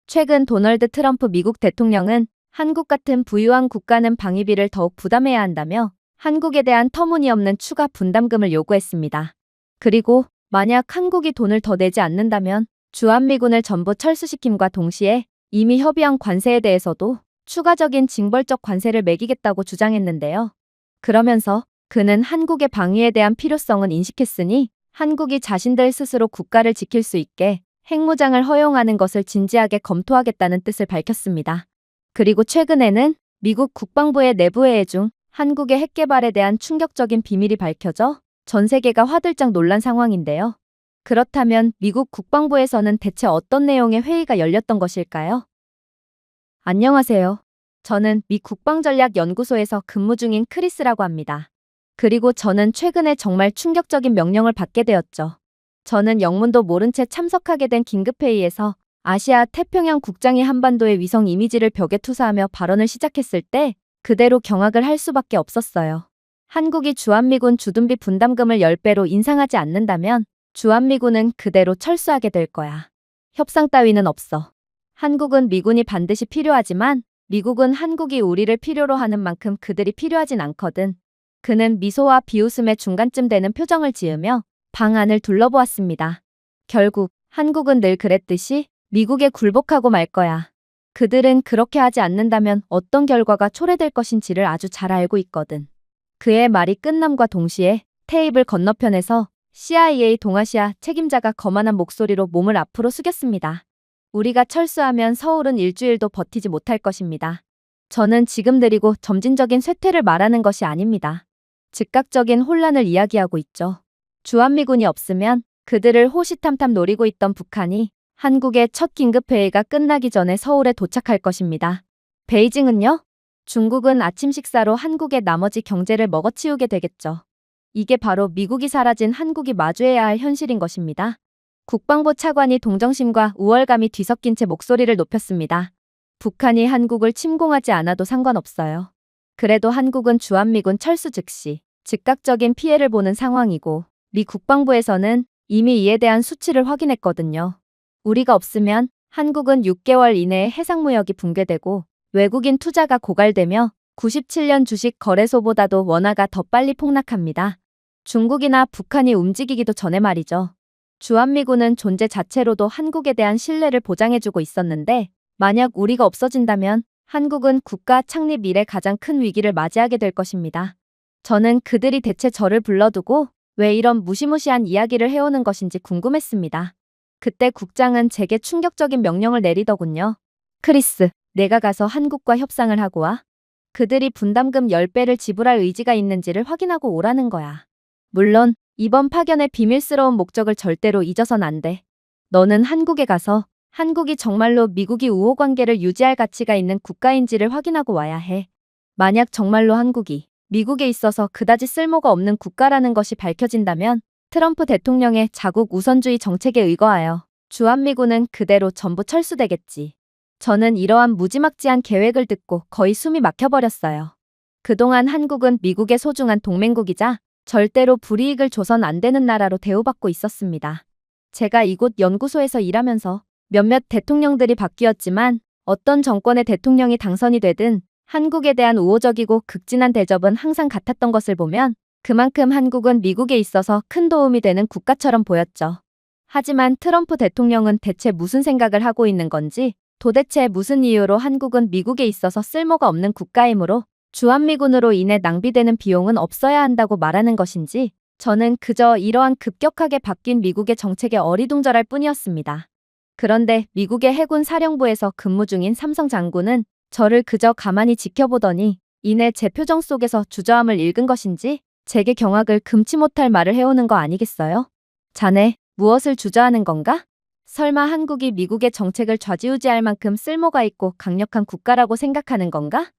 최근 도널드 트럼프 미국 대통령은 한국 같은 부유한 국가는 방위비를 더욱 부담해야 한다며 한국에 대한 터무니없는 추가 분담금을 요구했습니다. 그리고 만약 한국이 돈을 더 내지 않는다면 주한미군을 전부 철수시킴과 동시에 이미 협의한 관세에 대해서도 추가적인 징벌적 관세를 매기겠다고 주장했는데요. 그러면서 그는 한국의 방위에 대한 필요성은 인식했으니 한국이 자신들 스스로 국가를 지킬 수 있게 핵무장을 허용하는 것을 진지하게 검토하겠다는 뜻을 밝혔습니다. 그리고 최근에는 미국 국방부의 내부회의 중 한국의 핵 개발에 대한 충격적인 비밀이 밝혀져 전 세계가 화들짝 놀란 상황인데요. 그렇다면 미국 국방부에서는 대체 어떤 내용의 회의가 열렸던 것일까요? 안녕하세요. 저는 미 국방전략연구소에서 근무 중인 크리스라고 합니다. 그리고 저는 최근에 정말 충격적인 명령을 받게 되었죠. 저는 영문도 모른 채 참석하게 된 긴급회의에서 아시아 태평양 국장이 한반도의 위성 이미지를 벽에 투사하며 발언을 시작했을 때 그대로 경악을 할 수밖에 없었어요. 한국이 주한미군 주둔비 분담금을 10배로 인상하지 않는다면 주한미군은 그대로 철수하게 될 거야. 협상 따위는 없어. 한국은 미군이 반드시 필요하지만 미국은 한국이 우리를 필요로 하는 만큼 그들이 필요하진 않거든. 그는 미소와 비웃음의 중간쯤 되는 표정을 지으며 방안을 둘러보았습니다. 결국 한국은 늘 그랬듯이 미국에 굴복하고 말 거야. 그들은 그렇게 하지 않는다면 어떤 결과가 초래될 것인지를 아주 잘 알고 있거든. 그의 말이 끝남과 동시에 테이블 건너편에서 CIA 동아시아 책임자가 거만한 목소리로 몸을 앞으로 숙였습니다. 우리가 철수하면 서울은 일주일도 버티지 못할 것입니다. 저는 지금 느리고 점진적인 쇠퇴를 말하는 것이 아닙니다. 즉각적인 혼란을 이야기하고 있죠. 주한미군이 없으면 그들을 호시탐탐 노리고 있던 북한이 한국의 첫 긴급회의가 끝나기 전에 서울에 도착할 것입니다. 베이징은요? 중국은 아침 식사로 한국의 나머지 경제를 먹어치우게 되겠죠. 이게 바로 미국이 사라진 한국이 마주해야 할 현실인 것입니다. 국방부 차관이 동정심과 우월감이 뒤섞인 채 목소리를 높였습니다. 북한이 한국을 침공하지 않아도 상관없어요. 그래도 한국은 주한미군 철수 즉시 즉각적인 피해를 보는 상황이고 미 국방부에서는 이미 이에 대한 수치를 확인했거든요. 우리가 없으면 한국은 6개월 이내에 해상무역이 붕괴되고 외국인 투자가 고갈되며 97년 주식 거래소보다도 원화가 더 빨리 폭락합니다. 중국이나 북한이 움직이기도 전에 말이죠. 주한미군은 존재 자체로도 한국에 대한 신뢰를 보장해주고 있었는데 만약 우리가 없어진다면 한국은 국가 창립 이래 가장 큰 위기를 맞이하게 될 것입니다. 저는 그들이 대체 저를 불러두고 왜 이런 무시무시한 이야기를 해오는 것인지 궁금했습니다. 그때 국장은 제게 충격적인 명령을 내리더군요. 크리스, 내가 가서 한국과 협상을 하고 와. 그들이 분담금 10배를 지불할 의지가 있는지를 확인하고 오라는 거야. 물론 이번 파견의 비밀스러운 목적을 절대로 잊어선 안 돼. 너는 한국에 가서 한국이 정말로 미국이 우호 관계를 유지할 가치가 있는 국가인지를 확인하고 와야 해. 만약 정말로 한국이 미국에 있어서 그다지 쓸모가 없는 국가라는 것이 밝혀진다면 트럼프 대통령의 자국 우선주의 정책에 의거하여 주한미군은 그대로 전부 철수되겠지. 저는 이러한 무지막지한 계획을 듣고 거의 숨이 막혀버렸어요. 그동안 한국은 미국의 소중한 동맹국이자 절대로 불이익을 줘선 안 되는 나라로 대우받고 있었습니다. 제가 이곳 연구소에서 일하면서 몇몇 대통령들이 바뀌었지만 어떤 정권의 대통령이 당선이 되든 한국에 대한 우호적이고 극진한 대접은 항상 같았던 것을 보면 그만큼 한국은 미국에 있어서 큰 도움이 되는 국가처럼 보였죠. 하지만 트럼프 대통령은 대체 무슨 생각을 하고 있는 건지, 도대체 무슨 이유로 한국은 미국에 있어서 쓸모가 없는 국가이므로 주한미군으로 인해 낭비되는 비용은 없어야 한다고 말하는 것인지, 저는 그저 이러한 급격하게 바뀐 미국의 정책에 어리둥절할 뿐이었습니다. 그런데 미국의 해군 사령부에서 근무 중인 삼성 장군은 저를 그저 가만히 지켜보더니 이내 제 표정 속에서 주저함을 읽은 것인지 제게 경악을 금치 못할 말을 해오는 거 아니겠어요? 자네, 무엇을 주저하는 건가? 설마 한국이 미국의 정책을 좌지우지할 만큼 쓸모가 있고 강력한 국가라고 생각하는 건가?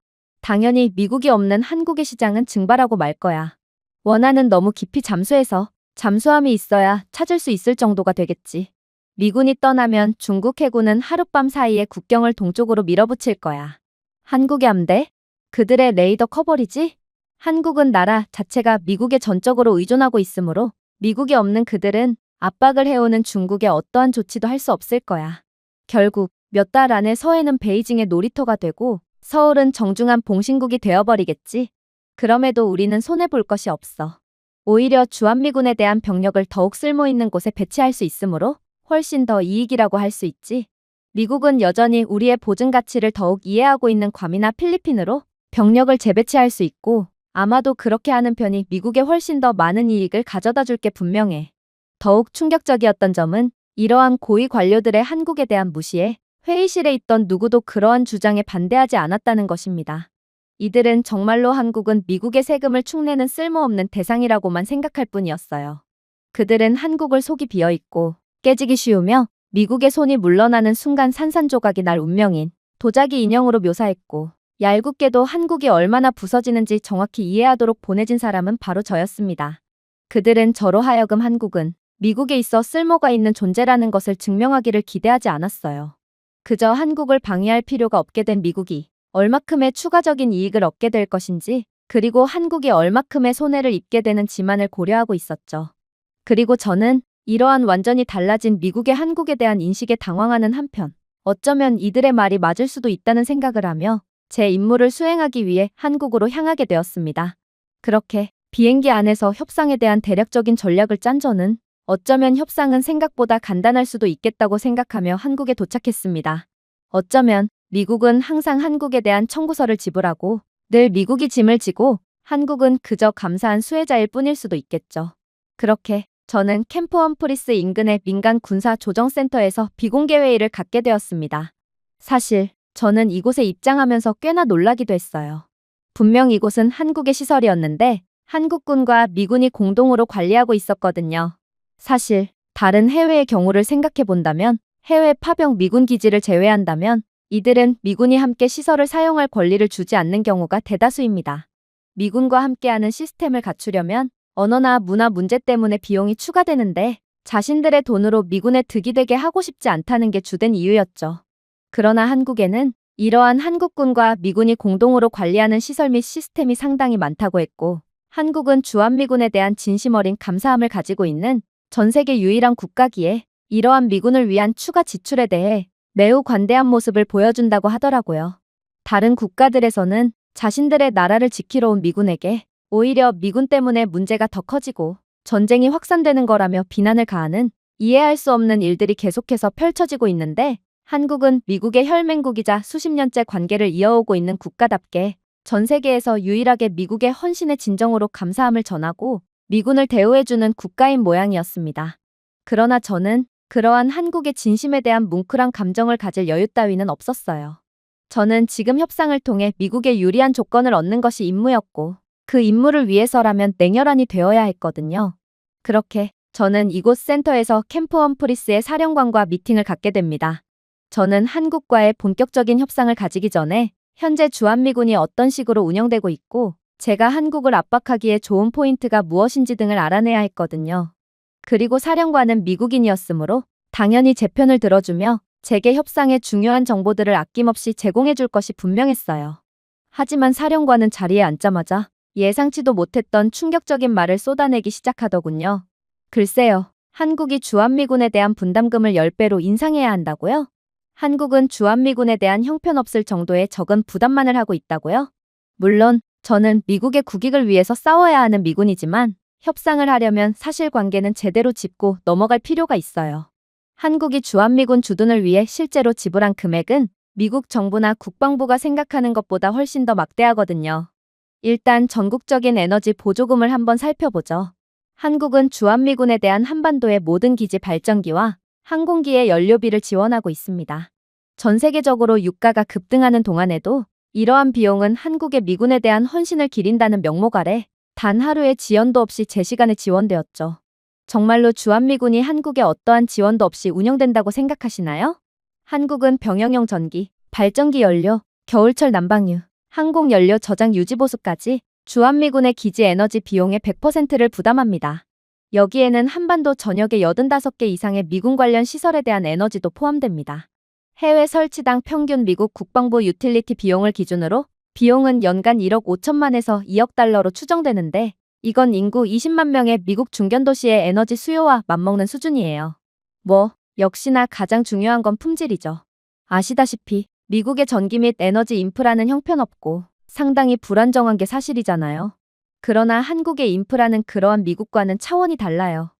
당연히 미국이 없는 한국의 시장은 증발하고 말 거야. 원화는 너무 깊이 잠수해서 잠수함이 있어야 찾을 수 있을 정도가 되겠지. 미군이 떠나면 중국 해군은 하룻밤 사이에 국경을 동쪽으로 밀어붙일 거야. 한국의 함대? 그들의 레이더 커버리지? 한국은 나라 자체가 미국에 전적으로 의존하고 있으므로 미국이 없는 그들은 압박을 해오는 중국에 어떠한 조치도 할 수 없을 거야. 결국 몇 달 안에 서해는 베이징의 놀이터가 되고 서울은 정중한 봉신국이 되어버리겠지. 그럼에도 우리는 손해볼 것이 없어. 오히려 주한미군에 대한 병력을 더욱 쓸모있는 곳에 배치할 수 있으므로 훨씬 더 이익이라고 할 수 있지. 미국은 여전히 우리의 보증 가치를 더욱 이해하고 있는 괌이나 필리핀으로 병력을 재배치할 수 있고 아마도 그렇게 하는 편이 미국에 훨씬 더 많은 이익을 가져다 줄 게 분명해. 더욱 충격적이었던 점은 이러한 고위 관료들의 한국에 대한 무시에 회의실에 있던 누구도 그러한 주장에 반대하지 않았다는 것입니다. 이들은 정말로 한국은 미국의 세금을 축내는 쓸모없는 대상이라고만 생각할 뿐이었어요. 그들은 한국을 속이 비어있고 깨지기 쉬우며 미국의 손이 물러나는 순간 산산조각이 날 운명인 도자기 인형으로 묘사했고 얄궂게도 한국이 얼마나 부서지는지 정확히 이해하도록 보내진 사람은 바로 저였습니다. 그들은 저로 하여금 한국은 미국에 있어 쓸모가 있는 존재라는 것을 증명하기를 기대하지 않았어요. 그저 한국을 방해할 필요가 없게 된 미국이 얼마큼의 추가적인 이익을 얻게 될 것인지 그리고 한국이 얼마큼의 손해를 입게 되는지만을 고려하고 있었죠. 그리고 저는 이러한 완전히 달라진 미국의 한국에 대한 인식에 당황하는 한편 어쩌면 이들의 말이 맞을 수도 있다는 생각을 하며 제 임무를 수행하기 위해 한국으로 향하게 되었습니다. 그렇게 비행기 안에서 협상에 대한 대략적인 전략을 짠 저는 어쩌면 협상은 생각보다 간단할 수도 있겠다고 생각하며 한국에 도착했습니다. 어쩌면 미국은 항상 한국에 대한 청구서를 지불하고 늘 미국이 짐을 지고 한국은 그저 감사한 수혜자일 뿐일 수도 있겠죠. 그렇게 저는 캠프 험프리스 인근의 민간 군사 조정센터에서 비공개 회의를 갖게 되었습니다. 사실 저는 이곳에 입장하면서 꽤나 놀라기도 했어요. 분명 이곳은 한국의 시설이었는데 한국군과 미군이 공동으로 관리하고 있었거든요. 사실 다른 해외의 경우를 생각해 본다면 해외 파병 미군 기지를 제외한다면 이들은 미군이 함께 시설을 사용할 권리를 주지 않는 경우가 대다수입니다. 미군과 함께하는 시스템을 갖추려면 언어나 문화 문제 때문에 비용이 추가되는데 자신들의 돈으로 미군에 득이 되게 하고 싶지 않다는 게 주된 이유였죠. 그러나 한국에는 이러한 한국군과 미군이 공동으로 관리하는 시설 및 시스템이 상당히 많다고 했고 한국은 주한미군에 대한 진심 어린 감사함을 가지고 있는 전 세계 유일한 국가기에 이러한 미군을 위한 추가 지출에 대해 매우 관대한 모습을 보여준다고 하더라고요. 다른 국가들에서는 자신들의 나라를 지키러 온 미군에게 오히려 미군 때문에 문제가 더 커지고 전쟁이 확산되는 거라며 비난을 가하는 이해할 수 없는 일들이 계속해서 펼쳐지고 있는데 한국은 미국의 혈맹국이자 수십 년째 관계를 이어오고 있는 국가답게 전 세계에서 유일하게 미국의 헌신의 진정으로 감사함을 전하고 미군을 대우해주는 국가인 모양이었습니다. 그러나 저는 그러한 한국의 진심에 대한 뭉클한 감정을 가질 여유 따위는 없었어요. 저는 지금 협상을 통해 미국의 유리한 조건을 얻는 것이 임무였고 그 임무를 위해서라면 냉혈한이 되어야 했거든요. 그렇게 저는 이곳 센터에서 캠프 험프리스의 사령관과 미팅을 갖게 됩니다. 저는 한국과의 본격적인 협상을 가지기 전에 현재 주한미군이 어떤 식으로 운영되고 있고 제가 한국을 압박하기에 좋은 포인트가 무엇인지 등을 알아내야 했거든요. 그리고 사령관은 미국인이었으므로 당연히 제 편을 들어주며 제게 협상의 중요한 정보들을 아낌없이 제공해줄 것이 분명했어요. 하지만 사령관은 자리에 앉자마자 예상치도 못했던 충격적인 말을 쏟아내기 시작하더군요. 글쎄요, 한국이 주한미군에 대한 분담금을 10배로 인상해야 한다고요? 한국은 주한미군에 대한 형편없을 정도의 적은 부담만을 하고 있다고요? 물론 저는 미국의 국익을 위해서 싸워야 하는 미군이지만 협상을 하려면 사실관계는 제대로 짚고 넘어갈 필요가 있어요. 한국이 주한미군 주둔을 위해 실제로 지불한 금액은 미국 정부나 국방부가 생각하는 것보다 훨씬 더 막대하거든요. 일단 전국적인 에너지 보조금을 한번 살펴보죠. 한국은 주한미군에 대한 한반도의 모든 기지 발전기와 항공기의 연료비를 지원하고 있습니다. 전 세계적으로 유가가 급등하는 동안에도 이러한 비용은 한국의 미군에 대한 헌신을 기린다는 명목 아래 단 하루의 지연도 없이 제 시간에 지원되었죠. 정말로 주한미군이 한국에 어떠한 지원도 없이 운영된다고 생각하시나요? 한국은 병영용 전기, 발전기 연료, 겨울철 난방유, 항공연료 저장 유지보수까지 주한미군의 기지 에너지 비용의 100%를 부담합니다. 여기에는 한반도 전역의 85개 이상의 미군 관련 시설에 대한 에너지도 포함됩니다. 해외 설치당 평균 미국 국방부 유틸리티 비용을 기준으로 비용은 연간 1억 5천만에서 2억 달러로 추정되는데 이건 인구 20만 명의 미국 중견도시의 에너지 수요와 맞먹는 수준이에요. 역시나 가장 중요한 건 품질이죠. 아시다시피 미국의 전기 및 에너지 인프라는 형편없고 상당히 불안정한 게 사실이잖아요. 그러나 한국의 인프라는 그러한 미국과는 차원이 달라요.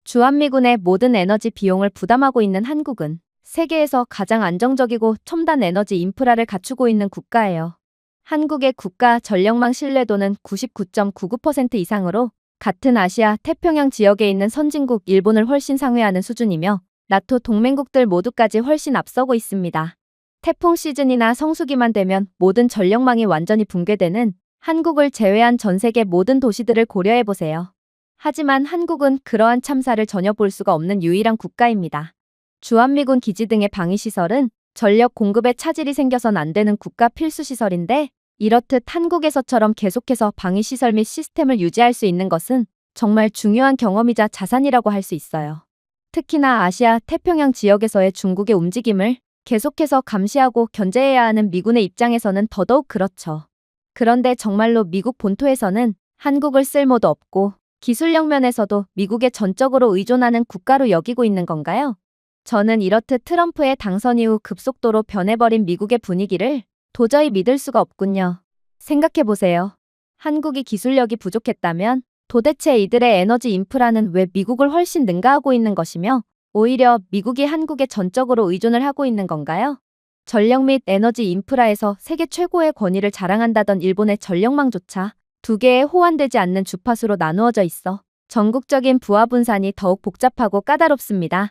주한미군의 모든 에너지 비용을 부담하고 있는 한국은 세계에서 가장 안정적이고 첨단 에너지 인프라를 갖추고 있는 국가예요. 한국의 국가 전력망 신뢰도는 99.99% 이상으로 같은 아시아 태평양 지역에 있는 선진국 일본을 훨씬 상회하는 수준이며 나토 동맹국들 모두까지 훨씬 앞서고 있습니다. 태풍 시즌이나 성수기만 되면 모든 전력망이 완전히 붕괴되는 한국을 제외한 전 세계 모든 도시들을 고려해보세요. 하지만 한국은 그러한 참사를 전혀 볼 수가 없는 유일한 국가입니다. 주한미군 기지 등의 방위시설은 전력 공급에 차질이 생겨선 안 되는 국가 필수시설인데 이렇듯 한국에서처럼 계속해서 방위시설 및 시스템을 유지할 수 있는 것은 정말 중요한 경험이자 자산이라고 할 수 있어요. 특히나 아시아 태평양 지역에서의 중국의 움직임을 계속해서 감시하고 견제해야 하는 미군의 입장에서는 더더욱 그렇죠. 그런데 정말로 미국 본토에서는 한국을 쓸모도 없고 기술력 면에서도 미국에 전적으로 의존하는 국가로 여기고 있는 건가요? 저는 이렇듯 트럼프의 당선 이후 급속도로 변해버린 미국의 분위기를 도저히 믿을 수가 없군요. 생각해보세요. 한국이 기술력이 부족했다면 도대체 이들의 에너지 인프라는 왜 미국을 훨씬 능가하고 있는 것이며 오히려 미국이 한국에 전적으로 의존을 하고 있는 건가요? 전력 및 에너지 인프라에서 세계 최고의 권위를 자랑한다던 일본의 전력망조차 두 개의 호환되지 않는 주파수로 나누어져 있어 전국적인 부하 분산이 더욱 복잡하고 까다롭습니다.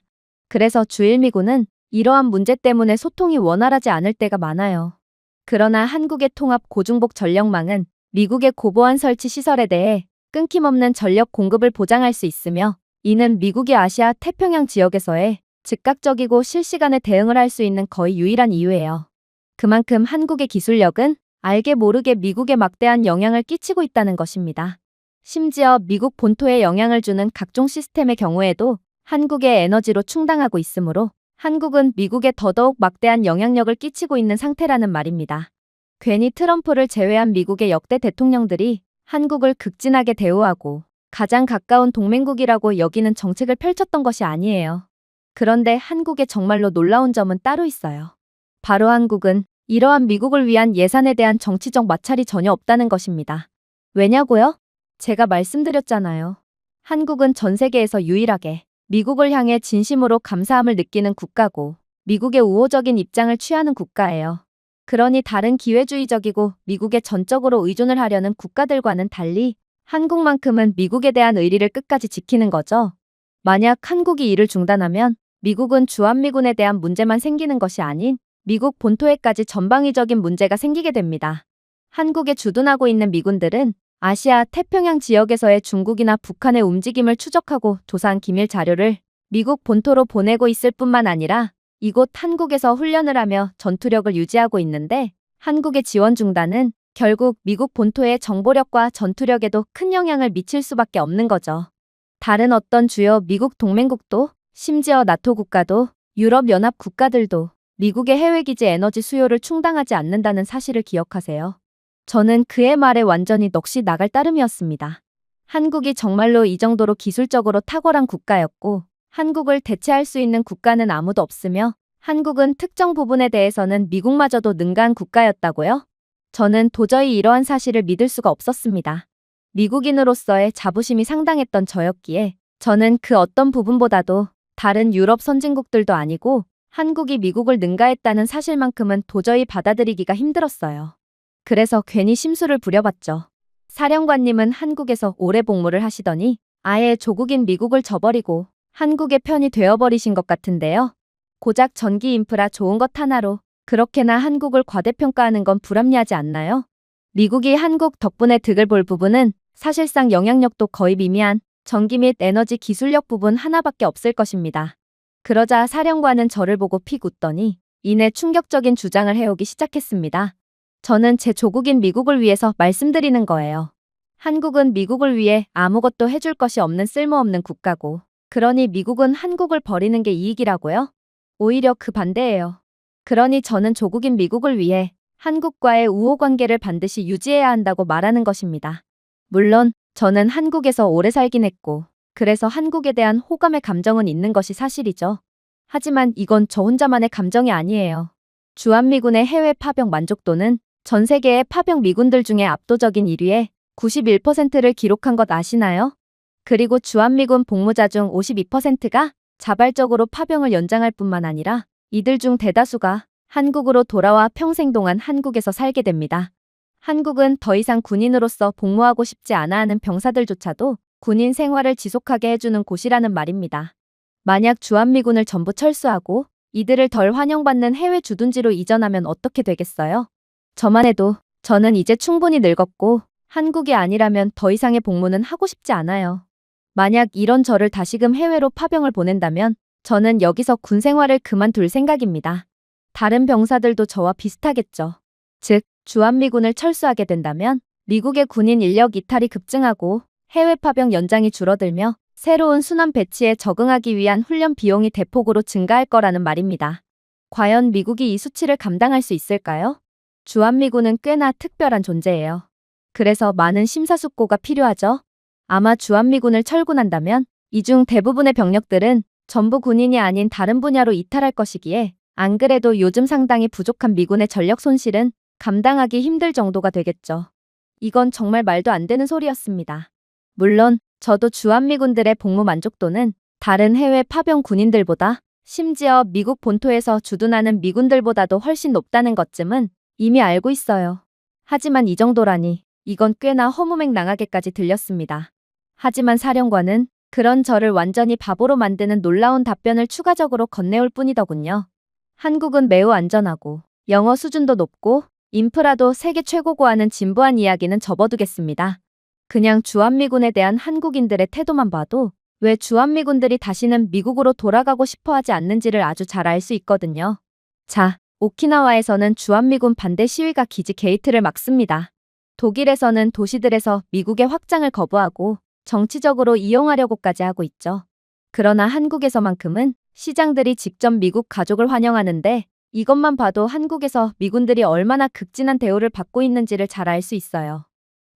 그래서 주일미군은 이러한 문제 때문에 소통이 원활하지 않을 때가 많아요. 그러나 한국의 통합 고중복 전력망은 미국의 고보안 설치 시설에 대해 끊김없는 전력 공급을 보장할 수 있으며 이는 미국이 아시아 태평양 지역에서의 즉각적이고 실시간에 대응을 할 수 있는 거의 유일한 이유예요. 그만큼 한국의 기술력은 알게 모르게 미국에 막대한 영향을 끼치고 있다는 것입니다. 심지어 미국 본토에 영향을 주는 각종 시스템의 경우에도 한국의 에너지로 충당하고 있으므로 한국은 미국에 더더욱 막대한 영향력을 끼치고 있는 상태라는 말입니다. 괜히 트럼프를 제외한 미국의 역대 대통령들이 한국을 극진하게 대우하고 가장 가까운 동맹국이라고 여기는 정책을 펼쳤던 것이 아니에요. 그런데 한국에 정말로 놀라운 점은 따로 있어요. 바로 한국은 이러한 미국을 위한 예산에 대한 정치적 마찰이 전혀 없다는 것입니다. 왜냐고요? 제가 말씀드렸잖아요. 한국은 전 세계에서 유일하게 미국을 향해 진심으로 감사함을 느끼는 국가고 미국의 우호적인 입장을 취하는 국가예요. 그러니 다른 기회주의적이고 미국에 전적으로 의존을 하려는 국가들과는 달리 한국만큼은 미국에 대한 의리를 끝까지 지키는 거죠. 만약 한국이 이를 중단하면 미국은 주한미군에 대한 문제만 생기는 것이 아닌 미국 본토에까지 전방위적인 문제가 생기게 됩니다. 한국에 주둔하고 있는 미군들은 아시아 태평양 지역에서의 중국이나 북한의 움직임을 추적하고 조사한 기밀 자료를 미국 본토로 보내고 있을 뿐만 아니라 이곳 한국에서 훈련을 하며 전투력을 유지하고 있는데 한국의 지원 중단은 결국 미국 본토의 정보력과 전투력에도 큰 영향을 미칠 수밖에 없는 거죠. 다른 어떤 주요 미국 동맹국도 심지어 나토 국가도 유럽연합 국가들도 미국의 해외기지 에너지 수요를 충당하지 않는다는 사실을 기억하세요. 저는 그의 말에 완전히 넋이 나갈 따름이었습니다. 한국이 정말로 이 정도로 기술적으로 탁월한 국가였고 한국을 대체할 수 있는 국가는 아무도 없으며 한국은 특정 부분에 대해서는 미국마저도 능가한 국가였다고요? 저는 도저히 이러한 사실을 믿을 수가 없었습니다. 미국인으로서의 자부심이 상당했던 저였기에 저는 그 어떤 부분보다도 다른 유럽 선진국들도 아니고 한국이 미국을 능가했다는 사실만큼은 도저히 받아들이기가 힘들었어요. 그래서 괜히 심술을 부려봤죠. 사령관님은 한국에서 오래 복무를 하시더니 아예 조국인 미국을 저버리고 한국의 편이 되어버리신 것 같은데요. 고작 전기 인프라 좋은 것 하나로 그렇게나 한국을 과대평가하는 건 불합리하지 않나요? 미국이 한국 덕분에 득을 볼 부분은 사실상 영향력도 거의 미미한 전기 및 에너지 기술력 부분 하나밖에 없을 것입니다. 그러자 사령관은 저를 보고 픽 웃더니 이내 충격적인 주장을 해오기 시작했습니다. 저는 제 조국인 미국을 위해서 말씀드리는 거예요. 한국은 미국을 위해 아무것도 해줄 것이 없는 쓸모없는 국가고 그러니 미국은 한국을 버리는 게 이익이라고요? 오히려 그 반대예요. 그러니 저는 조국인 미국을 위해 한국과의 우호 관계를 반드시 유지해야 한다고 말하는 것입니다. 물론 저는 한국에서 오래 살긴 했고 그래서 한국에 대한 호감의 감정은 있는 것이 사실이죠. 하지만 이건 저 혼자만의 감정이 아니에요. 주한미군의 해외 파병 만족도는 전 세계의 파병 미군들 중에 압도적인 1위에 91%를 기록한 것 아시나요? 그리고 주한미군 복무자 중 52%가 자발적으로 파병을 연장할 뿐만 아니라 이들 중 대다수가 한국으로 돌아와 평생 동안 한국에서 살게 됩니다. 한국은 더 이상 군인으로서 복무하고 싶지 않아 하는 병사들조차도 군인 생활을 지속하게 해주는 곳이라는 말입니다. 만약 주한미군을 전부 철수하고 이들을 덜 환영받는 해외 주둔지로 이전하면 어떻게 되겠어요? 저만 해도 저는 이제 충분히 늙었고 한국이 아니라면 더 이상의 복무는 하고 싶지 않아요. 만약 이런 저를 다시금 해외로 파병을 보낸다면 저는 여기서 군 생활을 그만둘 생각입니다. 다른 병사들도 저와 비슷하겠죠. 즉, 주한미군을 철수하게 된다면 미국의 군인 인력 이탈이 급증하고 해외 파병 연장이 줄어들며 새로운 순환 배치에 적응하기 위한 훈련 비용이 대폭으로 증가할 거라는 말입니다. 과연 미국이 이 수치를 감당할 수 있을까요? 주한미군은 꽤나 특별한 존재예요. 그래서 많은 심사숙고가 필요하죠. 아마 주한미군을 철군한다면 이 중 대부분의 병력들은 전부 군인이 아닌 다른 분야로 이탈할 것이기에 안 그래도 요즘 상당히 부족한 미군의 전력 손실은 감당하기 힘들 정도가 되겠죠. 이건 정말 말도 안 되는 소리였습니다. 물론 저도 주한미군들의 복무 만족도는 다른 해외 파병 군인들보다 심지어 미국 본토에서 주둔하는 미군들보다도 훨씬 높다는 것쯤은 이미 알고 있어요. 하지만 이 정도라니 이건 꽤나 허무맹랑하게까지 들렸습니다. 하지만 사령관은 그런 저를 완전히 바보로 만드는 놀라운 답변을 추가적으로 건네올 뿐이더군요. 한국은 매우 안전하고 영어 수준도 높고 인프라도 세계 최고고 하는 진부한 이야기는 접어두겠습니다. 그냥 주한미군에 대한 한국인들의 태도만 봐도 왜 주한미군들이 다시는 미국으로 돌아가고 싶어 하지 않는지를 아주 잘 알 수 있거든요. 자, 오키나와에서는 주한미군 반대 시위가 기지 게이트를 막습니다. 독일에서는 도시들에서 미국의 확장을 거부하고 정치적으로 이용하려고까지 하고 있죠. 그러나 한국에서만큼은 시장들이 직접 미국 가족을 환영하는데 이것만 봐도 한국에서 미군들이 얼마나 극진한 대우를 받고 있는지를 잘 알 수 있어요.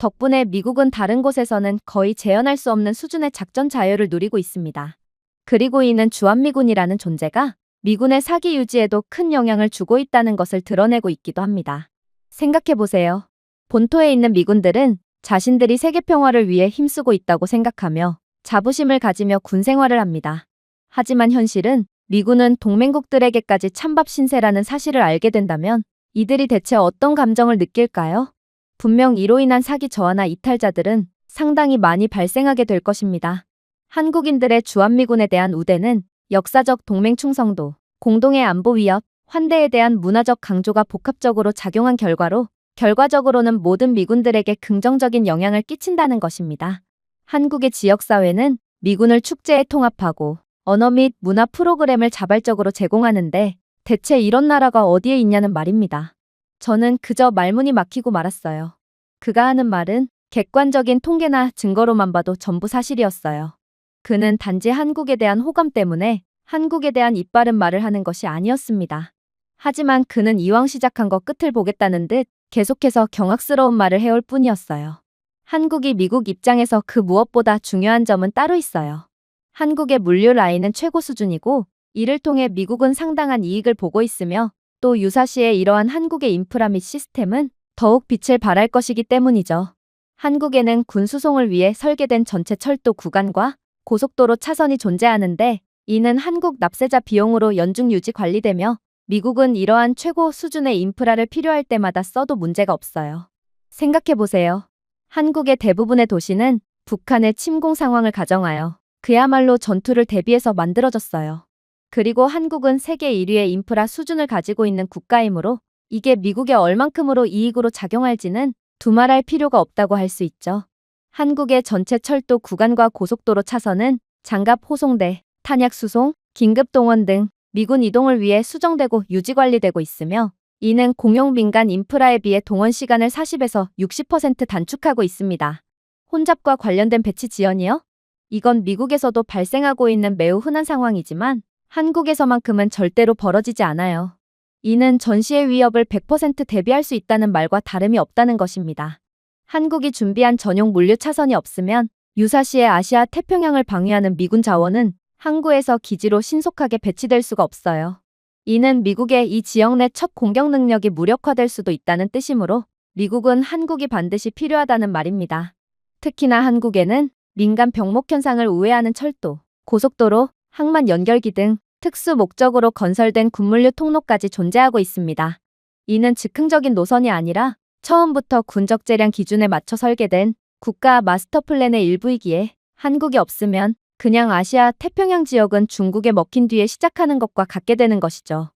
덕분에 미국은 다른 곳에서는 거의 재현할 수 없는 수준의 작전 자유를 누리고 있습니다. 그리고 이는 주한미군이라는 존재가 미군의 사기 유지에도 큰 영향을 주고 있다는 것을 드러내고 있기도 합니다. 생각해보세요. 본토에 있는 미군들은 자신들이 세계 평화를 위해 힘쓰고 있다고 생각하며 자부심을 가지며 군 생활을 합니다. 하지만 현실은 미군은 동맹국들에게까지 찬밥 신세라는 사실을 알게 된다면 이들이 대체 어떤 감정을 느낄까요? 분명 이로 인한 사기 저하나 이탈자들은 상당히 많이 발생하게 될 것입니다. 한국인들의 주한미군에 대한 우대는 역사적 동맹 충성도, 공동의 안보 위협, 환대에 대한 문화적 강조가 복합적으로 작용한 결과로 결과적으로는 모든 미군들에게 긍정적인 영향을 끼친다는 것입니다. 한국의 지역사회는 미군을 축제에 통합하고 언어 및 문화 프로그램을 자발적으로 제공하는데 대체 이런 나라가 어디에 있냐는 말입니다. 저는 그저 말문이 막히고 말았어요. 그가 하는 말은 객관적인 통계나 증거로만 봐도 전부 사실이었어요. 그는 단지 한국에 대한 호감 때문에 한국에 대한 입바른 말을 하는 것이 아니었습니다. 하지만 그는 이왕 시작한 거 끝을 보겠다는 듯 계속해서 경악스러운 말을 해올 뿐이었어요. 한국이 미국 입장에서 그 무엇보다 중요한 점은 따로 있어요. 한국의 물류 라인은 최고 수준이고 이를 통해 미국은 상당한 이익을 보고 있으며 또 유사시에 이러한 한국의 인프라 및 시스템은 더욱 빛을 발할 것이기 때문이죠. 한국에는 군 수송을 위해 설계된 전체 철도 구간과 고속도로 차선이 존재하는데 이는 한국 납세자 비용으로 연중 유지 관리되며 미국은 이러한 최고 수준의 인프라를 필요할 때마다 써도 문제가 없어요. 생각해보세요. 한국의 대부분의 도시는 북한의 침공 상황을 가정하여 그야말로 전투를 대비해서 만들어졌어요. 그리고 한국은 세계 1위의 인프라 수준을 가지고 있는 국가이므로 이게 미국에 얼만큼으로 이익으로 작용할지는 두말할 필요가 없다고 할 수 있죠. 한국의 전체 철도 구간과 고속도로 차선은 장갑 호송대, 탄약 수송, 긴급 동원 등 미군 이동을 위해 수정되고 유지관리되고 있으며 이는 공용 민간 인프라에 비해 동원 시간을 40에서 60% 단축하고 있습니다. 혼잡과 관련된 배치 지연이요? 이건 미국에서도 발생하고 있는 매우 흔한 상황이지만 한국에서만큼은 절대로 벌어지지 않아요. 이는 전시의 위협을 100% 대비할 수 있다는 말과 다름이 없다는 것입니다. 한국이 준비한 전용 물류 차선이 없으면 유사시에 아시아 태평양을 방위하는 미군 자원은 항구에서 기지로 신속하게 배치될 수가 없어요. 이는 미국의 이 지역 내 첫 공격 능력이 무력화될 수도 있다는 뜻이므로 미국은 한국이 반드시 필요하다는 말입니다. 특히나 한국에는 민간 병목 현상을 우회하는 철도, 고속도로, 항만 연결기 등 특수 목적으로 건설된 군물류 통로까지 존재하고 있습니다. 이는 즉흥적인 노선이 아니라 처음부터 군적 재량 기준에 맞춰 설계된 국가 마스터 플랜의 일부이기에 한국이 없으면 그냥 아시아 태평양 지역은 중국에 먹힌 뒤에 시작하는 것과 같게 되는 것이죠.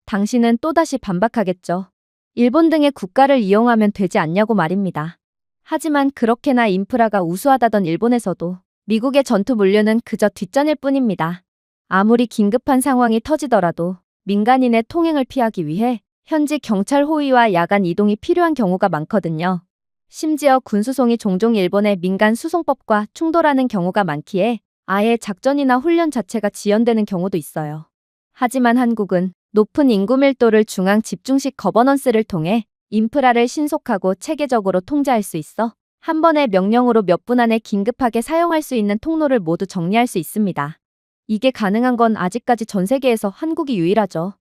당신은 또다시 반박하겠죠. 일본 등의 국가를 이용하면 되지 않냐고 말입니다. 하지만 그렇게나 인프라가 우수하다던 일본에서도 미국의 전투 물류는 그저 뒷전일 뿐입니다. 아무리 긴급한 상황이 터지더라도 민간인의 통행을 피하기 위해 현지 경찰 호위와 야간 이동이 필요한 경우가 많거든요. 심지어 군수송이 종종 일본의 민간 수송법과 충돌하는 경우가 많기에 아예 작전이나 훈련 자체가 지연되는 경우도 있어요. 하지만 한국은 높은 인구 밀도를 중앙 집중식 거버넌스를 통해 인프라를 신속하고 체계적으로 통제할 수 있어 한 번의 명령으로 몇 분 안에 긴급하게 사용할 수 있는 통로를 모두 정리할 수 있습니다. 이게 가능한 건 아직까지 전 세계에서 한국이 유일하죠.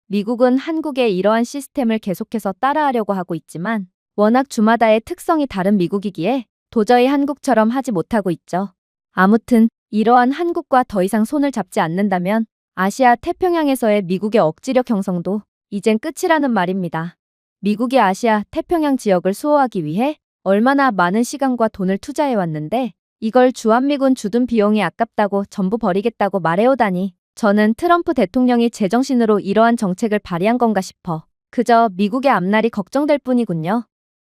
미국은 한국의 이러한 시스템을 계속해서 따라하려고 하고 있지만 워낙 주마다의 특성이 다른 미국이기에 도저히 한국처럼 하지 못하고 있죠. 아무튼 이러한 한국과 더 이상 손을 잡지 않는다면 아시아 태평양에서의 미국의 억지력 형성도 이젠 끝이라는 말입니다. 미국이 아시아 태평양 지역을 수호하기 위해 얼마나 많은 시간과 돈을 투자해왔는데 이걸 주한미군 주둔 비용이 아깝다고 전부 버리겠다고 말해오다니 저는 트럼프 대통령이 제정신으로 이러한 정책을 발의한 건가 싶어 그저 미국의 앞날이 걱정될 뿐이군요.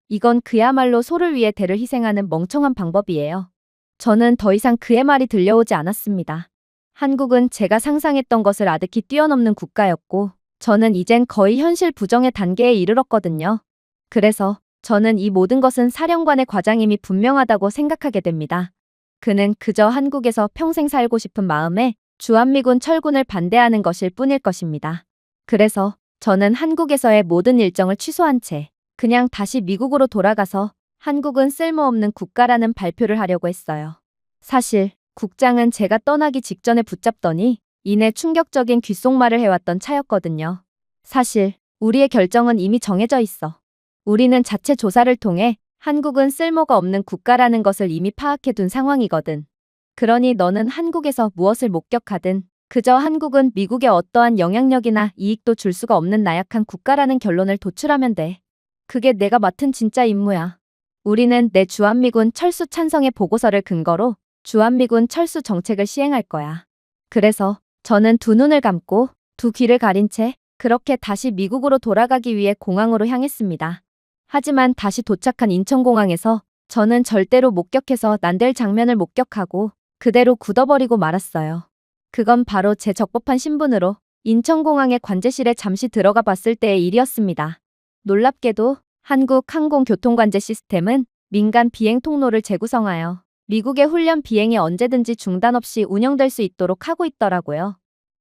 이건 그야말로 소를 위해 대를 희생하는 멍청한 방법이에요. 저는 더 이상 그의 말이 들려오지 않았습니다. 한국은 제가 상상했던 것을 아득히 뛰어넘는 국가였고 저는 이젠 거의 현실 부정의 단계에 이르렀거든요. 그래서 저는 이 모든 것은 사령관의 과장임이 분명하다고 생각하게 됩니다. 그는 그저 한국에서 평생 살고 싶은 마음에 주한미군 철군을 반대하는 것일 뿐일 것입니다. 그래서 저는 한국에서의 모든 일정을 취소한 채 그냥 다시 미국으로 돌아가서 한국은 쓸모없는 국가라는 발표를 하려고 했어요. 사실 국장은 제가 떠나기 직전에 붙잡더니 이내 충격적인 귓속말을 해왔던 차였거든요. 사실 우리의 결정은 이미 정해져 있어. 우리는 자체 조사를 통해 한국은 쓸모가 없는 국가라는 것을 이미 파악해둔 상황이거든. 그러니 너는 한국에서 무엇을 목격하든 그저 한국은 미국의 어떠한 영향력이나 이익도 줄 수가 없는 나약한 국가라는 결론을 도출하면 돼. 그게 내가 맡은 진짜 임무야. 우리는 내 주한미군 철수 찬성의 보고서를 근거로 주한미군 철수 정책을 시행할 거야. 그래서 저는 두 눈을 감고 두 귀를 가린 채 그렇게 다시 미국으로 돌아가기 위해 공항으로 향했습니다. 하지만 다시 도착한 인천공항에서 저는 절대로 목격해서 난될 장면을 목격하고 그대로 굳어버리고 말았어요. 그건 바로 제 적법한 신분으로 인천공항의 관제실에 잠시 들어가 봤을 때의 일이었습니다. 놀랍게도 한국 항공교통관제 시스템은 민간 비행 통로를 재구성하여 미국의 훈련 비행이 언제든지 중단 없이 운영될 수 있도록 하고 있더라고요.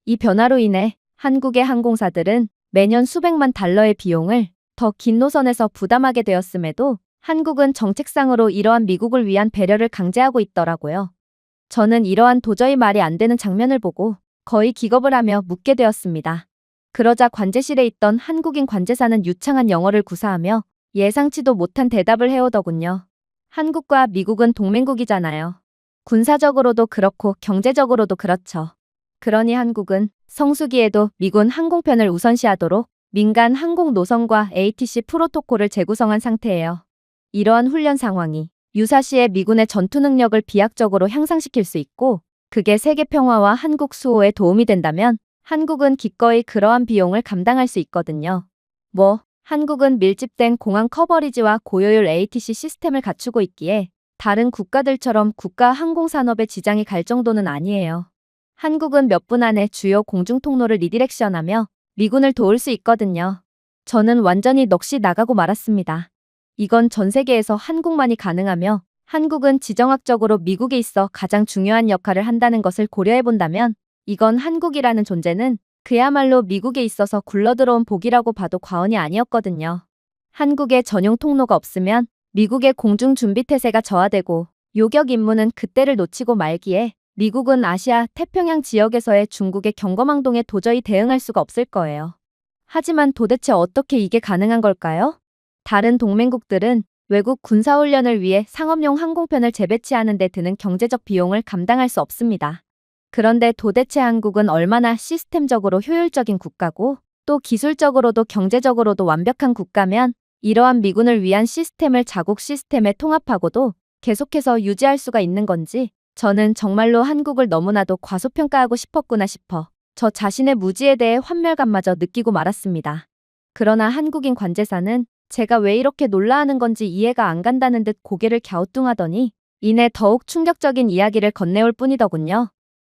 이 변화로 인해 한국의 항공사들은 매년 수백만 달러의 비용을 더 긴 노선에서 부담하게 되었음에도 한국은 정책상으로 이러한 미국을 위한 배려를 강제하고 있더라고요. 저는 이러한 도저히 말이 안 되는 장면을 보고 거의 기겁을 하며 묻게 되었습니다. 그러자 관제실에 있던 한국인 관제사는 유창한 영어를 구사하며 예상치도 못한 대답을 해오더군요. 한국과 미국은 동맹국이잖아요. 군사적으로도 그렇고 경제적으로도 그렇죠. 그러니 한국은 성수기에도 미군 항공편을 우선시하도록 민간 항공 노선과 ATC 프로토콜을 재구성한 상태예요. 이러한 훈련 상황이 유사시에 미군의 전투 능력을 비약적으로 향상시킬 수 있고 그게 세계 평화와 한국 수호에 도움이 된다면 한국은 기꺼이 그러한 비용을 감당할 수 있거든요. 한국은 밀집된 공항 커버리지와 고효율 ATC 시스템을 갖추고 있기에 다른 국가들처럼 국가 항공산업에 지장이 갈 정도는 아니에요. 한국은 몇 분 안에 주요 공중통로를 리디렉션하며 미군을 도울 수 있거든요. 저는 완전히 넋이 나가고 말았습니다. 이건 전 세계에서 한국만이 가능하며 한국은 지정학적으로 미국에 있어 가장 중요한 역할을 한다는 것을 고려해본다면 이건 한국이라는 존재는 그야말로 미국에 있어서 굴러들어온 복이라고 봐도 과언이 아니었거든요. 한국의 전용 통로가 없으면 미국의 공중 준비 태세가 저하되고 요격 임무는 그때를 놓치고 말기에 미국은 아시아 태평양 지역에서의 중국의 경거망동에 도저히 대응할 수가 없을 거예요. 하지만 도대체 어떻게 이게 가능한 걸까요? 다른 동맹국들은 외국 군사훈련을 위해 상업용 항공편을 재배치하는 데 드는 경제적 비용을 감당할 수 없습니다. 그런데 도대체 한국은 얼마나 시스템적으로 효율적인 국가고 또 기술적으로도 경제적으로도 완벽한 국가면 이러한 미군을 위한 시스템을 자국 시스템에 통합하고도 계속해서 유지할 수가 있는 건지 저는 정말로 한국을 너무나도 과소평가하고 싶었구나 싶어 저 자신의 무지에 대해 환멸감마저 느끼고 말았습니다. 그러나 한국인 관제사는 제가 왜 이렇게 놀라하는 건지 이해가 안 간다는 듯 고개를 갸우뚱하더니 이내 더욱 충격적인 이야기를 건네올 뿐이더군요.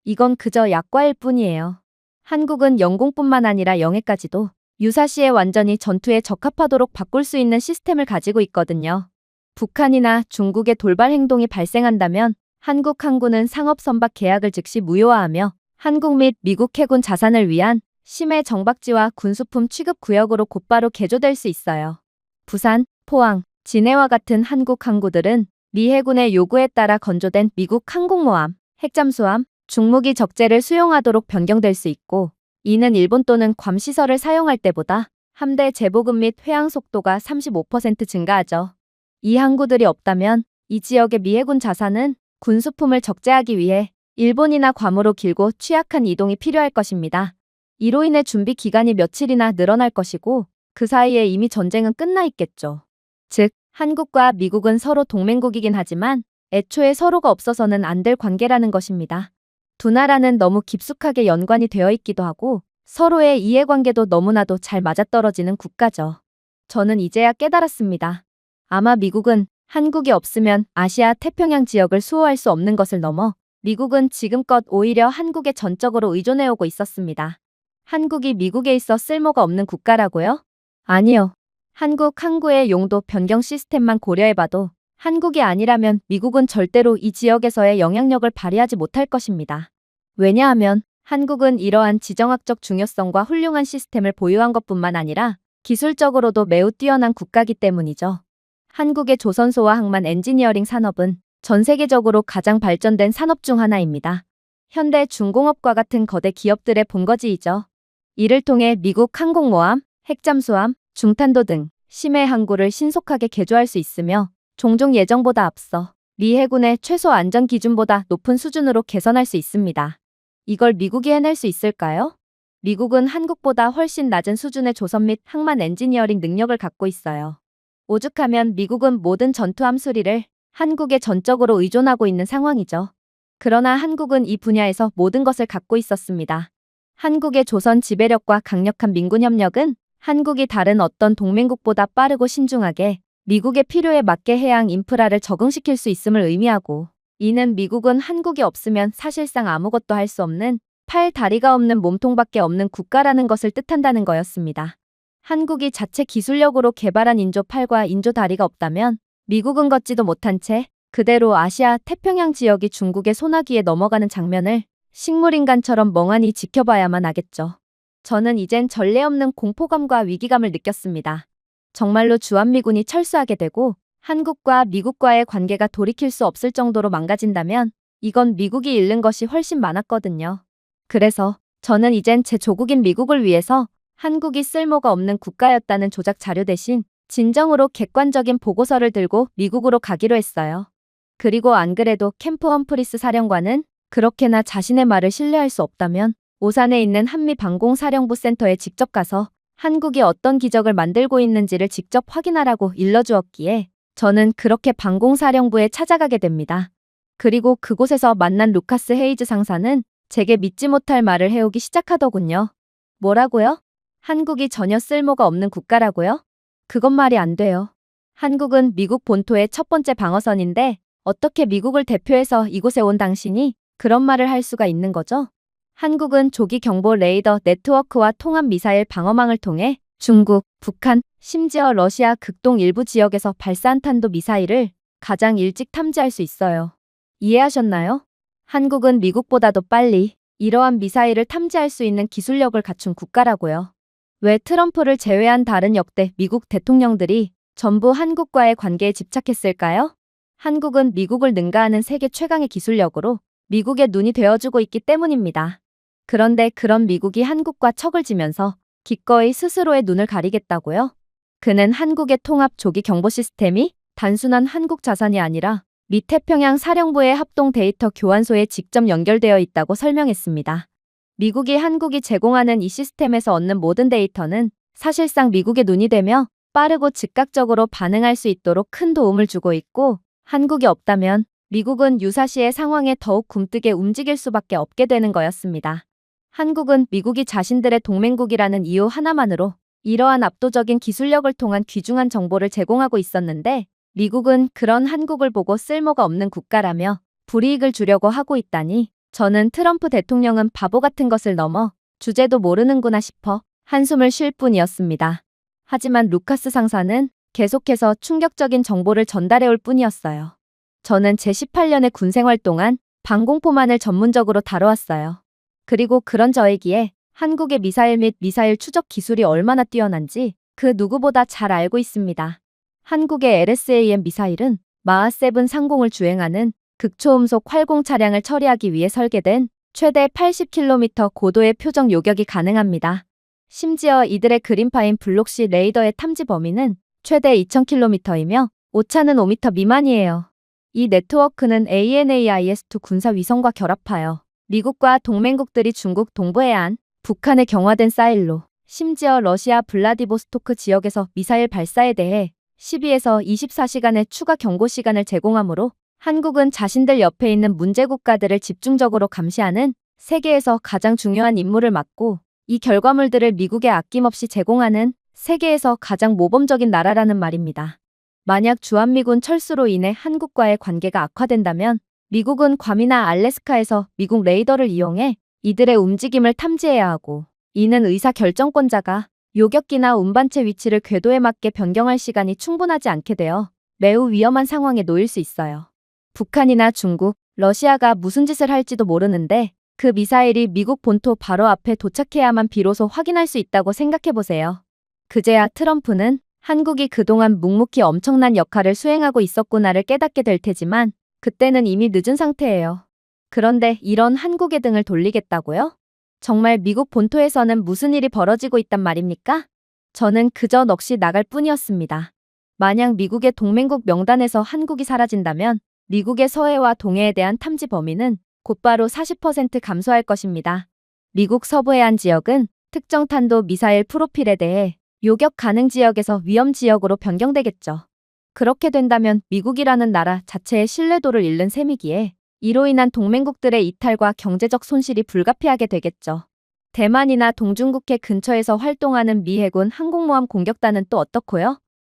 이건 그저 약과일 뿐이에요. 한국은 영공뿐만 아니라 영해까지도 유사시에 완전히 전투에 적합하도록 바꿀 수 있는 시스템을 가지고 있거든요. 북한이나 중국의 돌발 행동이 발생한다면 한국 항구는 상업 선박 계약을 즉시 무효화하며 한국 및 미국 해군 자산을 위한 심해 정박지와 군수품 취급 구역으로 곧바로 개조될 수 있어요. 부산, 포항, 진해와 같은 한국 항구들은 미 해군의 요구에 따라 건조된 미국 항공모함, 핵잠수함, 중무기 적재를 수용하도록 변경될 수 있고 이는 일본 또는 괌 시설을 사용할 때보다 함대 재보급 및 회항 속도가 35% 증가하죠. 이 항구들이 없다면 이 지역의 미 해군 자산은 군수품을 적재하기 위해 일본이나 괌으로 길고 취약한 이동이 필요할 것입니다. 이로 인해 준비 기간이 며칠이나 늘어날 것이고 그 사이에 이미 전쟁은 끝나 있겠죠. 즉, 한국과 미국은 서로 동맹국이긴 하지만 애초에 서로가 없어서는 안 될 관계라는 것입니다. 두 나라는 너무 깊숙하게 연관이 되어 있기도 하고 서로의 이해관계도 너무나도 잘 맞아떨어지는 국가죠. 저는 이제야 깨달았습니다. 아마 미국은 한국이 없으면 아시아 태평양 지역을 수호할 수 없는 것을 넘어 미국은 지금껏 오히려 한국에 전적으로 의존해오고 있었습니다. 한국이 미국에 있어 쓸모가 없는 국가라고요? 아니요. 한국 항구의 용도 변경 시스템만 고려해봐도 한국이 아니라면 미국은 절대로 이 지역에서의 영향력을 발휘하지 못할 것입니다. 왜냐하면 한국은 이러한 지정학적 중요성과 훌륭한 시스템을 보유한 것뿐만 아니라 기술적으로도 매우 뛰어난 국가이기 때문이죠. 한국의 조선소와 항만 엔지니어링 산업은 전 세계적으로 가장 발전된 산업 중 하나입니다. 현대 중공업과 같은 거대 기업들의 본거지이죠. 이를 통해 미국 항공모함, 핵잠수함, 중탄도 등 심해 항구를 신속하게 개조할 수 있으며 종종 예정보다 앞서 미 해군의 최소 안전 기준보다 높은 수준으로 개선할 수 있습니다. 이걸 미국이 해낼 수 있을까요? 미국은 한국보다 훨씬 낮은 수준의 조선 및 항만 엔지니어링 능력을 갖고 있어요. 오죽하면 미국은 모든 전투함 수리를 한국에 전적으로 의존하고 있는 상황이죠. 그러나 한국은 이 분야에서 모든 것을 갖고 있었습니다. 한국의 조선 지배력과 강력한 민군 협력은 한국이 다른 어떤 동맹국보다 빠르고 신중하게 미국의 필요에 맞게 해양 인프라를 적응시킬 수 있음을 의미하고 이는 미국은 한국이 없으면 사실상 아무것도 할 수 없는 팔 다리가 없는 몸통밖에 없는 국가라는 것을 뜻한다는 거였습니다. 한국이 자체 기술력으로 개발한 인조 팔과 인조 다리가 없다면 미국은 걷지도 못한 채 그대로 아시아 태평양 지역이 중국의 소나기에 넘어가는 장면을 식물인간처럼 멍하니 지켜봐야만 하겠죠. 저는 이젠 전례 없는 공포감과 위기감을 느꼈습니다. 정말로 주한미군이 철수하게 되고 한국과 미국과의 관계가 돌이킬 수 없을 정도로 망가진다면 이건 미국이 잃는 것이 훨씬 많았거든요. 그래서 저는 이젠 제 조국인 미국을 위해서 한국이 쓸모가 없는 국가였다는 조작 자료 대신 진정으로 객관적인 보고서를 들고 미국으로 가기로 했어요. 그리고 안 그래도 캠프 험프리스 사령관은 그렇게나 자신의 말을 신뢰할 수 없다면 오산에 있는 한미방공사령부 센터에 직접 가서 한국이 어떤 기적을 만들고 있는지를 직접 확인하라고 일러주었기에 저는 그렇게 방공사령부에 찾아가게 됩니다. 그리고 그곳에서 만난 루카스 헤이즈 상사는 제게 믿지 못할 말을 해오기 시작하더군요. 뭐라고요? 한국이 전혀 쓸모가 없는 국가라고요? 그건 말이 안 돼요. 한국은 미국 본토의 첫 번째 방어선인데 어떻게 미국을 대표해서 이곳에 온 당신이 그런 말을 할 수가 있는 거죠? 한국은 조기 경보 레이더 네트워크와 통합 미사일 방어망을 통해 중국, 북한, 심지어 러시아 극동 일부 지역에서 발사한 탄도 미사일을 가장 일찍 탐지할 수 있어요. 이해하셨나요? 한국은 미국보다도 빨리 이러한 미사일을 탐지할 수 있는 기술력을 갖춘 국가라고요. 왜 트럼프를 제외한 다른 역대 미국 대통령들이 전부 한국과의 관계에 집착했을까요? 한국은 미국을 능가하는 세계 최강의 기술력으로 미국의 눈이 되어주고 있기 때문입니다. 그런데 그런 미국이 한국과 척을 지면서 기꺼이 스스로의 눈을 가리겠다고요? 그는 한국의 통합 조기 경보 시스템이 단순한 한국 자산이 아니라 미 태평양 사령부의 합동 데이터 교환소에 직접 연결되어 있다고 설명했습니다. 미국이 한국이 제공하는 이 시스템에서 얻는 모든 데이터는 사실상 미국의 눈이 되며 빠르고 즉각적으로 반응할 수 있도록 큰 도움을 주고 있고, 한국이 없다면 미국은 유사시의 상황에 더욱 굼뜨게 움직일 수밖에 없게 되는 거였습니다. 한국은 미국이 자신들의 동맹국이라는 이유 하나만으로 이러한 압도적인 기술력을 통한 귀중한 정보를 제공하고 있었는데, 미국은 그런 한국을 보고 쓸모가 없는 국가라며 불이익을 주려고 하고 있다니, 저는 트럼프 대통령은 바보 같은 것을 넘어 주제도 모르는구나 싶어 한숨을 쉴 뿐이었습니다. 하지만 루카스 상사는 계속해서 충격적인 정보를 전달해올 뿐이었어요. 저는 제18년의 군 생활 동안 방공포만을 전문적으로 다뤄왔어요. 그리고 그런 저이기에 한국의 미사일 및 미사일 추적 기술이 얼마나 뛰어난지 그 누구보다 잘 알고 있습니다. 한국의 LSAM 미사일은 마하7 상공을 주행하는 극초음속 활공 차량을 처리하기 위해 설계된 최대 80km 고도의 표적 요격이 가능합니다. 심지어 이들의 그린파인 블록시 레이더의 탐지 범위는 최대 2000km이며 오차는 5m 미만이에요. 이 네트워크는 ANAIS-2 군사 위성과 결합하여 미국과 동맹국들이 중국 동부해안, 북한의 경화된 사일로, 심지어 러시아 블라디보스토크 지역에서 미사일 발사에 대해 12에서 24시간의 추가 경고 시간을 제공하므로 한국은 자신들 옆에 있는 문제 국가들을 집중적으로 감시하는 세계에서 가장 중요한 임무를 맡고, 이 결과물들을 미국에 아낌없이 제공하는 세계에서 가장 모범적인 나라라는 말입니다. 만약 주한미군 철수로 인해 한국과의 관계가 악화된다면 미국은 괌이나 알래스카에서 미국 레이더를 이용해 이들의 움직임을 탐지해야 하고, 이는 의사결정권자가 요격기나 운반체 위치를 궤도에 맞게 변경할 시간이 충분하지 않게 되어 매우 위험한 상황에 놓일 수 있어요. 북한이나 중국, 러시아가 무슨 짓을 할지도 모르는데 그 미사일이 미국 본토 바로 앞에 도착해야만 비로소 확인할 수 있다고 생각해보세요. 그제야 트럼프는 한국이 그동안 묵묵히 엄청난 역할을 수행하고 있었구나를 깨닫게 될 테지만 그때는 이미 늦은 상태예요. 그런데 이런 한국의 등을 돌리겠다고요? 정말 미국 본토에서는 무슨 일이 벌어지고 있단 말입니까? 저는 그저 넋이 나갈 뿐이었습니다. 만약 미국의 동맹국 명단에서 한국이 사라진다면 미국의 서해와 동해에 대한 탐지 범위는 곧바로 40% 감소할 것입니다. 미국 서부해안 지역은 특정 탄도 미사일 프로필에 대해 요격 가능 지역에서 위험 지역으로 변경되겠죠. 그렇게 된다면 미국이라는 나라 자체의 신뢰도를 잃는 셈이기에 이로 인한 동맹국들의 이탈과 경제적 손실이 불가피하게 되겠죠. 대만이나 동중국해 근처에서 활동하는 미 해군 항공모함 공격단은 또 어떻고요?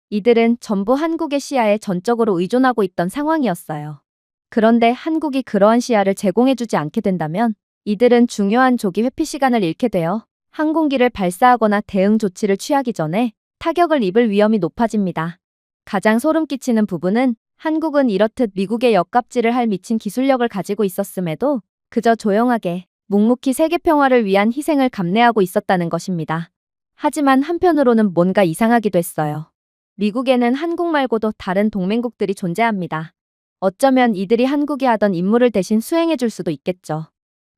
이들은 전부 한국의 시야에 전적으로 의존하고 있던 상황이었어요. 그런데 한국이 그러한 시야를 제공해주지 않게 된다면 이들은 중요한 조기 회피 시간을 잃게 되어 항공기를 발사하거나 대응 조치를 취하기 전에 타격을 입을 위험이 높아집니다. 가장 소름 끼치는 부분은 한국은 이렇듯 미국의 역갑질을 할 미친 기술력을 가지고 있었음에도 그저 조용하게 묵묵히 세계 평화를 위한 희생을 감내하고 있었다는 것입니다. 하지만 한편으로는 뭔가 이상하기도 했어요. 미국에는 한국 말고도 다른 동맹국들이 존재합니다. 어쩌면 이들이 한국이 하던 임무를 대신 수행해줄 수도 있겠죠.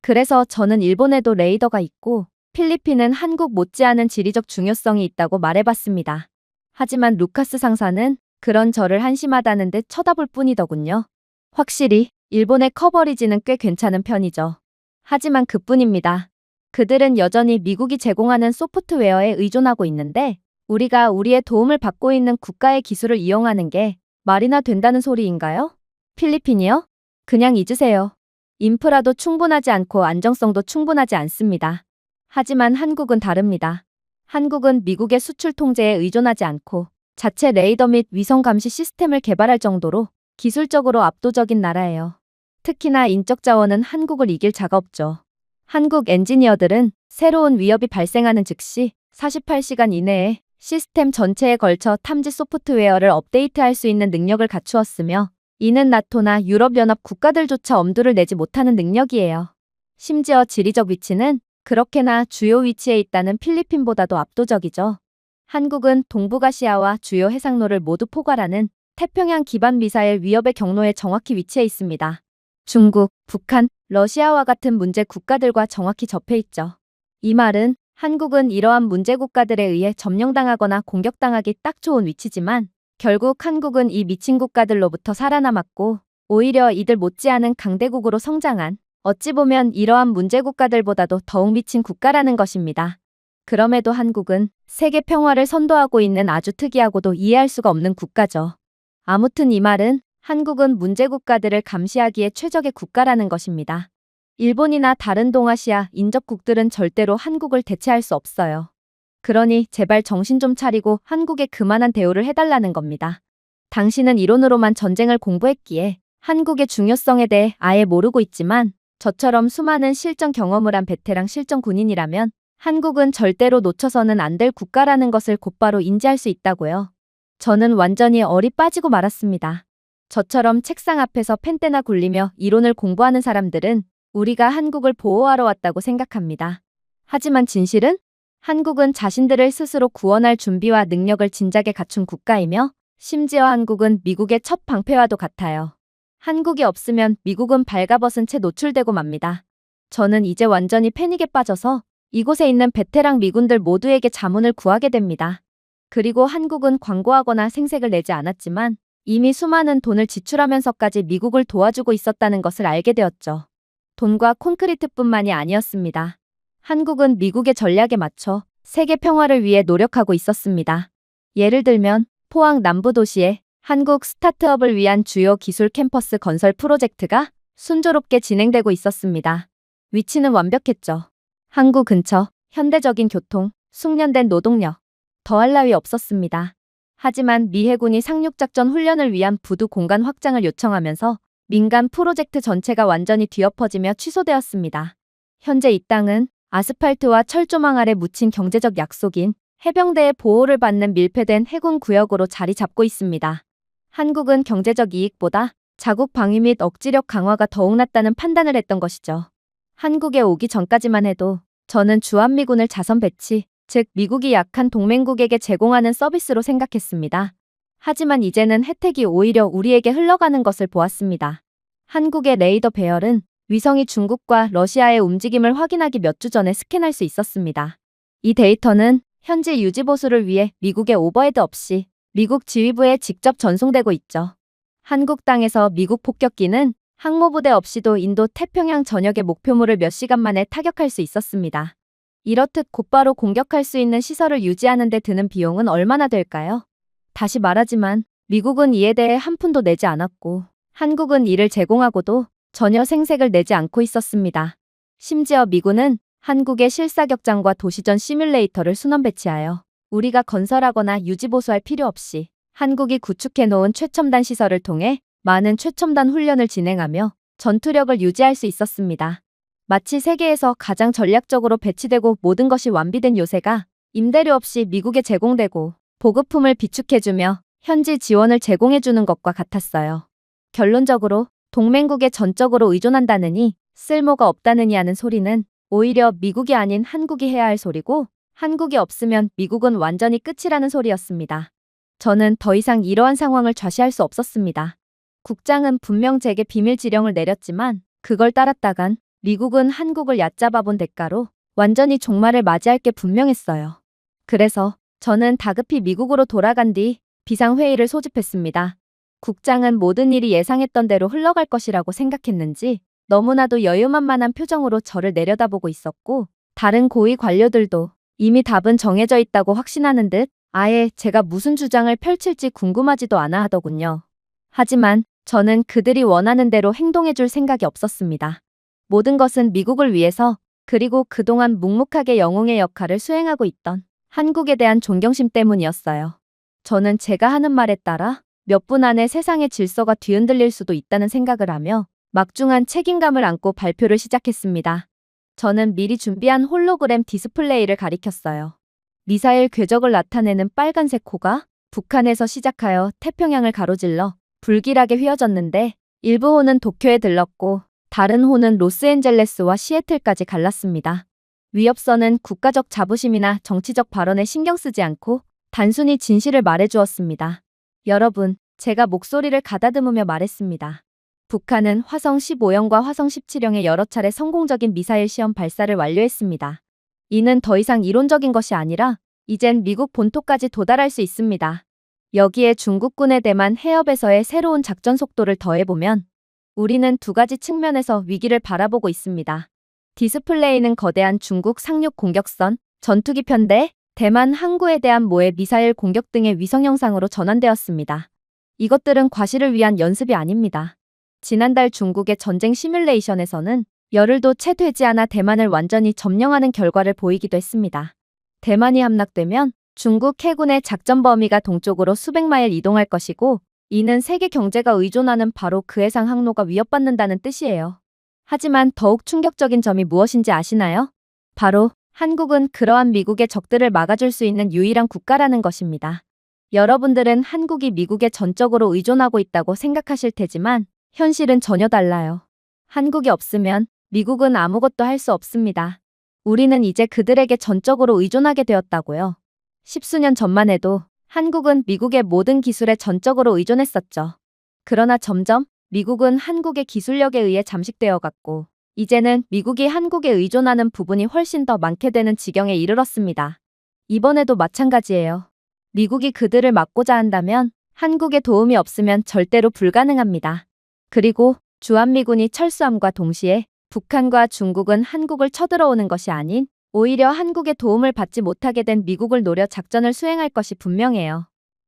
그래서 저는 일본에도 레이더가 있고 필리핀은 한국 못지않은 지리적 중요성이 있다고 말해봤습니다. 하지만 루카스 상사는 그런 저를 한심하다는 듯 쳐다볼 뿐이더군요. 확실히 일본의 커버리지는 꽤 괜찮은 편이죠. 하지만 그뿐입니다. 그들은 여전히 미국이 제공하는 소프트웨어에 의존하고 있는데 우리가 우리의 도움을 받고 있는 국가의 기술을 이용하는 게 말이나 된다는 소리인가요? 필리핀이요? 그냥 잊으세요. 인프라도 충분하지 않고 안정성도 충분하지 않습니다. 하지만 한국은 다릅니다. 한국은 미국의 수출 통제에 의존하지 않고 자체 레이더 및 위성 감시 시스템을 개발할 정도로 기술적으로 압도적인 나라예요. 특히나 인적 자원은 한국을 이길 자가 없죠. 한국 엔지니어들은 새로운 위협이 발생하는 즉시 48시간 이내에 시스템 전체에 걸쳐 탐지 소프트웨어를 업데이트할 수 있는 능력을 갖추었으며 이는 나토나 유럽연합 국가들조차 엄두를 내지 못하는 능력이에요. 심지어 지리적 위치는 그렇게나 주요 위치에 있다는 필리핀보다도 압도적이죠. 한국은 동북아시아와 주요 해상로를 모두 포괄하는 태평양 기반 미사일 위협의 경로에 정확히 위치해 있습니다. 중국, 북한, 러시아와 같은 문제 국가들과 정확히 접해 있죠. 이 말은 한국은 이러한 문제 국가들에 의해 점령당하거나 공격당하기 딱 좋은 위치지만 결국 한국은 이 미친 국가들로부터 살아남았고 오히려 이들 못지않은 강대국으로 성장한 어찌 보면 이러한 문제 국가들보다도 더욱 미친 국가라는 것입니다. 그럼에도 한국은 세계 평화를 선도하고 있는 아주 특이하고도 이해할 수가 없는 국가죠. 아무튼 이 말은 한국은 문제 국가들을 감시하기에 최적의 국가라는 것입니다. 일본이나 다른 동아시아 인접국들은 절대로 한국을 대체할 수 없어요. 그러니 제발 정신 좀 차리고 한국에 그만한 대우를 해달라는 겁니다. 당신은 이론으로만 전쟁을 공부했기에 한국의 중요성에 대해 아예 모르고 있지만 저처럼 수많은 실전 경험을 한 베테랑 실전 군인이라면 한국은 절대로 놓쳐서는 안 될 국가라는 것을 곧바로 인지할 수 있다고요. 저는 완전히 얼이 빠지고 말았습니다. 저처럼 책상 앞에서 펜대나 굴리며 이론을 공부하는 사람들은 우리가 한국을 보호하러 왔다고 생각합니다. 하지만 진실은 한국은 자신들을 스스로 구원할 준비와 능력을 진작에 갖춘 국가이며 심지어 한국은 미국의 첫 방패와도 같아요. 한국이 없으면 미국은 발가벗은 채 노출되고 맙니다. 저는 이제 완전히 패닉에 빠져서 이곳에 있는 베테랑 미군들 모두에게 자문을 구하게 됩니다. 그리고 한국은 광고하거나 생색을 내지 않았지만 이미 수많은 돈을 지출하면서까지 미국을 도와주고 있었다는 것을 알게 되었죠. 돈과 콘크리트뿐만이 아니었습니다. 한국은 미국의 전략에 맞춰 세계 평화를 위해 노력하고 있었습니다. 예를 들면 포항 남부도시에 한국 스타트업을 위한 주요 기술 캠퍼스 건설 프로젝트가 순조롭게 진행되고 있었습니다. 위치는 완벽했죠. 항구 근처, 현대적인 교통, 숙련된 노동력, 더할 나위 없었습니다. 하지만 미 해군이 상륙작전 훈련을 위한 부두 공간 확장을 요청하면서 민간 프로젝트 전체가 완전히 뒤엎어지며 취소되었습니다. 현재 이 땅은 아스팔트와 철조망 아래 묻힌 경제적 약속인 해병대의 보호를 받는 밀폐된 해군 구역으로 자리 잡고 있습니다. 한국은 경제적 이익보다 자국 방위 및 억지력 강화가 더욱 낫다는 판단을 했던 것이죠. 한국에 오기 전까지만 해도 저는 주한미군을 자선 배치, 즉 미국이 약한 동맹국에게 제공하는 서비스로 생각했습니다. 하지만 이제는 혜택이 오히려 우리에게 흘러가는 것을 보았습니다. 한국의 레이더 배열은 위성이 중국과 러시아의 움직임을 확인하기 몇 주 전에 스캔할 수 있었습니다. 이 데이터는 현지 유지 보수를 위해 미국의 오버헤드 없이 미국 지휘부에 직접 전송되고 있죠. 한국 땅에서 미국 폭격기는 항모부대 없이도 인도 태평양 전역의 목표물을 몇 시간 만에 타격할 수 있었습니다. 이렇듯 곧바로 공격할 수 있는 시설을 유지하는 데 드는 비용은 얼마나 될까요? 다시 말하지만 미국은 이에 대해 한 푼도 내지 않았고 한국은 이를 제공하고도 전혀 생색을 내지 않고 있었습니다. 심지어 미군은 한국의 실사격장과 도시전 시뮬레이터를 순원 배치하여 우리가 건설하거나 유지보수할 필요 없이 한국이 구축해 놓은 최첨단 시설을 통해 많은 최첨단 훈련을 진행하며 전투력을 유지할 수 있었습니다. 마치 세계에서 가장 전략적으로 배치되고 모든 것이 완비된 요새가 임대료 없이 미국에 제공되고 보급품을 비축해주며 현지 지원을 제공해주는 것과 같았어요. 결론적으로 동맹국에 전적으로 의존한다느니 쓸모가 없다느니 하는 소리는 오히려 미국이 아닌 한국이 해야 할 소리고 한국이 없으면 미국은 완전히 끝이라는 소리였습니다. 저는 더 이상 이러한 상황을 좌시할 수 없었습니다. 국장은 분명 제게 비밀 지령을 내렸지만 그걸 따랐다간 미국은 한국을 얕잡아 본 대가로 완전히 종말을 맞이할 게 분명했어요. 그래서 저는 다급히 미국으로 돌아간 뒤 비상회의를 소집했습니다. 국장은 모든 일이 예상했던 대로 흘러갈 것이라고 생각했는지 너무나도 여유만만한 표정으로 저를 내려다보고 있었고 다른 고위 관료들도 이미 답은 정해져 있다고 확신하는 듯 아예 제가 무슨 주장을 펼칠지 궁금하지도 않아 하더군요. 하지만 저는 그들이 원하는 대로 행동해줄 생각이 없었습니다. 모든 것은 미국을 위해서 그리고 그동안 묵묵하게 영웅의 역할을 수행하고 있던 한국에 대한 존경심 때문이었어요. 저는 제가 하는 말에 따라 몇 분 안에 세상의 질서가 뒤흔들릴 수도 있다는 생각을 하며 막중한 책임감을 안고 발표를 시작했습니다. 저는 미리 준비한 홀로그램 디스플레이를 가리켰어요. 미사일 궤적을 나타내는 빨간색 호가 북한에서 시작하여 태평양을 가로질러 불길하게 휘어졌는데 일부 호는 도쿄에 들렀고 다른 호는 로스앤젤레스와 시애틀까지 갈랐습니다. 위협선은 국가적 자부심이나 정치적 발언에 신경 쓰지 않고 단순히 진실을 말해주었습니다. 여러분, 제가 목소리를 가다듬으며 말했습니다. 북한은 화성 15형과 화성 17형의 여러 차례 성공적인 미사일 시험 발사를 완료했습니다. 이는 더 이상 이론적인 것이 아니라 이젠 미국 본토까지 도달할 수 있습니다. 여기에 중국군의 대만 해협에서의 새로운 작전 속도를 더해보면 우리는 두 가지 측면에서 위기를 바라보고 있습니다. 디스플레이는 거대한 중국 상륙 공격선, 전투기 편대, 대만 항구에 대한 모해 미사일 공격 등의 위성 영상으로 전환되었습니다. 이것들은 과시를 위한 연습이 아닙니다. 지난달 중국의 전쟁 시뮬레이션에서는 열흘도 채 되지 않아 대만을 완전히 점령하는 결과를 보이기도 했습니다. 대만이 함락되면 중국 해군의 작전 범위가 동쪽으로 수백 마일 이동할 것이고 이는 세계 경제가 의존하는 바로 그 해상 항로가 위협받는다는 뜻이에요. 하지만 더욱 충격적인 점이 무엇인지 아시나요? 바로 한국은 그러한 미국의 적들을 막아줄 수 있는 유일한 국가라는 것입니다. 여러분들은 한국이 미국에 전적으로 의존하고 있다고 생각하실 테지만 현실은 전혀 달라요. 한국이 없으면 미국은 아무것도 할 수 없습니다. 우리는 이제 그들에게 전적으로 의존하게 되었다고요. 십수년 전만 해도 한국은 미국의 모든 기술에 전적으로 의존했었죠. 그러나 점점 미국은 한국의 기술력에 의해 잠식되어 갔고 이제는 미국이 한국에 의존하는 부분이 훨씬 더 많게 되는 지경에 이르렀습니다. 이번에도 마찬가지예요. 미국이 그들을 막고자 한다면 한국의 도움이 없으면 절대로 불가능합니다. 그리고 주한미군이 철수함과 동시에 북한과 중국은 한국을 쳐들어오는 것이 아닌 오히려 한국의 도움을 받지 못하게 된 미국을 노려 작전을 수행할 것이 분명해요.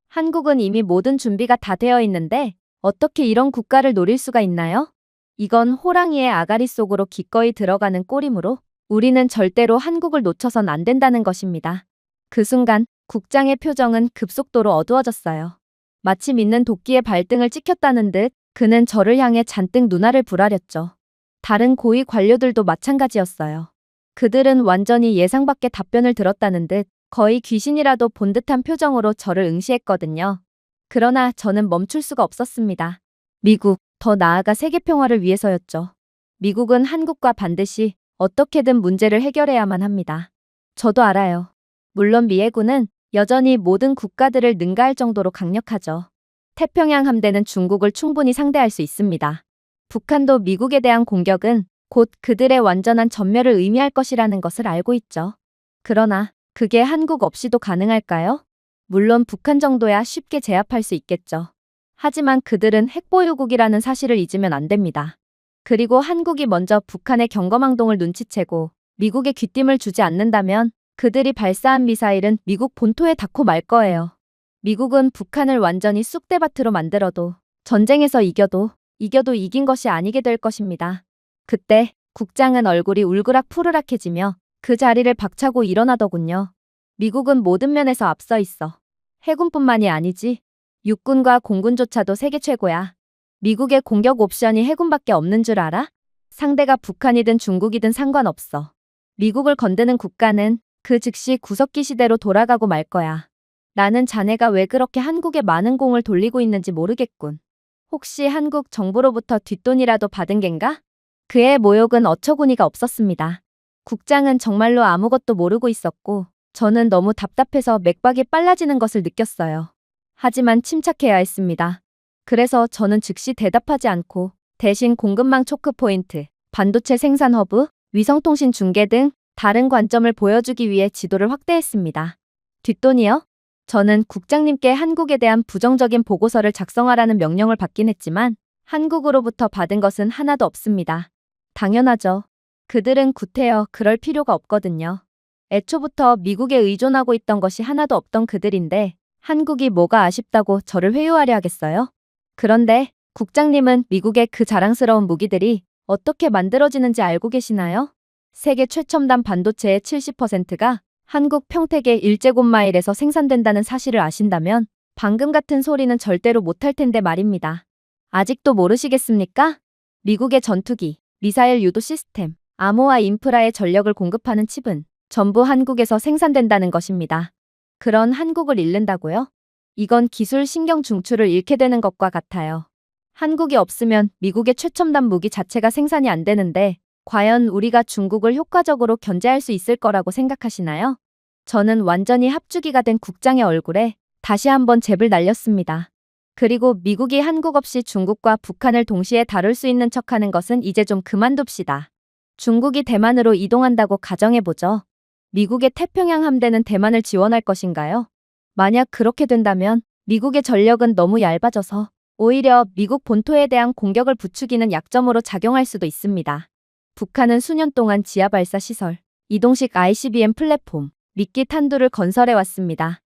한국은 이미 모든 준비가 다 되어 있는데 어떻게 이런 국가를 노릴 수가 있나요? 이건 호랑이의 아가리 속으로 기꺼이 들어가는 꼴이므로 우리는 절대로 한국을 놓쳐선 안 된다는 것입니다. 그 순간 국장의 표정은 급속도로 어두워졌어요. 마치 믿는 도끼의 발등을 찍혔다는 듯 그는 저를 향해 잔뜩 눈알을 부라렸죠. 다른 고위 관료들도 마찬가지였어요. 그들은 완전히 예상 밖의 답변을 들었다는 듯 거의 귀신이라도 본 듯한 표정으로 저를 응시했거든요. 그러나 저는 멈출 수가 없었습니다. 미국, 더 나아가 세계 평화를 위해서였죠. 미국은 한국과 반드시 어떻게든 문제를 해결해야만 합니다. 저도 알아요. 물론 미 해군은 여전히 모든 국가들을 능가할 정도로 강력하죠. 태평양 함대는 중국을 충분히 상대할 수 있습니다. 북한도 미국에 대한 공격은 곧 그들의 완전한 전멸을 의미할 것이라는 것을 알고 있죠. 그러나 그게 한국 없이도 가능할까요? 물론 북한 정도야 쉽게 제압할 수 있겠죠. 하지만 그들은 핵보유국이라는 사실을 잊으면 안 됩니다. 그리고 한국이 먼저 북한의 경거망동을 눈치채고 미국에 귀띔을 주지 않는다면 그들이 발사한 미사일은 미국 본토에 닿고 말 거예요. 미국은 북한을 완전히 쑥대밭으로 만들어도 전쟁에서 이겨도 이긴 것이 아니게 될 것입니다. 그때 국장은 얼굴이 울그락 푸르락해지며 그 자리를 박차고 일어나더군요. 미국은 모든 면에서 앞서 있어. 해군뿐만이 아니지. 육군과 공군조차도 세계 최고야. 미국의 공격 옵션이 해군밖에 없는 줄 알아? 상대가 북한이든 중국이든 상관없어. 미국을 건드는 국가는 그 즉시 구석기 시대로 돌아가고 말 거야. 나는 자네가 왜 그렇게 한국에 많은 공을 돌리고 있는지 모르겠군. 혹시 한국 정부로부터 뒷돈이라도 받은 겐가? 그의 모욕은 어처구니가 없었습니다. 국장은 정말로 아무것도 모르고 있었고 저는 너무 답답해서 맥박이 빨라지는 것을 느꼈어요. 하지만 침착해야 했습니다. 그래서 저는 즉시 대답하지 않고 대신 공급망 초크포인트, 반도체 생산 허브, 위성통신 중계 등 다른 관점을 보여주기 위해 지도를 확대했습니다. 뒷돈이요? 저는 국장님께 한국에 대한 부정적인 보고서를 작성하라는 명령을 받긴 했지만 한국으로부터 받은 것은 하나도 없습니다. 당연하죠. 그들은 구태여 그럴 필요가 없거든요. 애초부터 미국에 의존하고 있던 것이 하나도 없던 그들인데 한국이 뭐가 아쉽다고 저를 회유하려 하겠어요? 그런데 국장님은 미국의 그 자랑스러운 무기들이 어떻게 만들어지는지 알고 계시나요? 세계 최첨단 반도체의 70%가 한국 평택의 1제곱마일에서 생산된다는 사실을 아신다면 방금 같은 소리는 절대로 못할 텐데 말입니다. 아직도 모르시겠습니까? 미국의 전투기, 미사일 유도 시스템, 암호화 인프라의 전력을 공급하는 칩은 전부 한국에서 생산된다는 것입니다. 그런 한국을 잃는다고요? 이건 기술 신경 중추를 잃게 되는 것과 같아요. 한국이 없으면 미국의 최첨단 무기 자체가 생산이 안 되는데 과연 우리가 중국을 효과적으로 견제할 수 있을 거라고 생각하시나요? 저는 완전히 합주기가 된 국장의 얼굴에 다시 한번 잽을 날렸습니다. 그리고 미국이 한국 없이 중국과 북한을 동시에 다룰 수 있는 척하는 것은 이제 좀 그만둡시다. 중국이 대만으로 이동한다고 가정해보죠. 미국의 태평양 함대는 대만을 지원할 것인가요? 만약 그렇게 된다면 미국의 전력은 너무 얇아져서 오히려 미국 본토에 대한 공격을 부추기는 약점으로 작용할 수도 있습니다. 북한은 수년 동안 지하 발사 시설, 이동식 ICBM 플랫폼, 미끼 탄두를 건설해 왔습니다.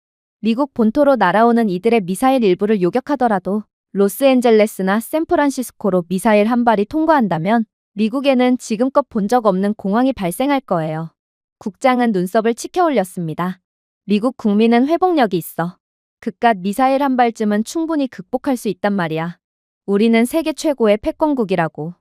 미국 본토로 날아오는 이들의 미사일 일부를 요격하더라도 로스앤젤레스나 샌프란시스코로 미사일 한 발이 통과한다면 미국에는 지금껏 본 적 없는 공황이 발생할 거예요. 국장은 눈썹을 치켜 올렸습니다. 미국 국민은 회복력이 있어. 그깟 미사일 한 발쯤은 충분히 극복할 수 있단 말이야. 우리는 세계 최고의 패권국이라고.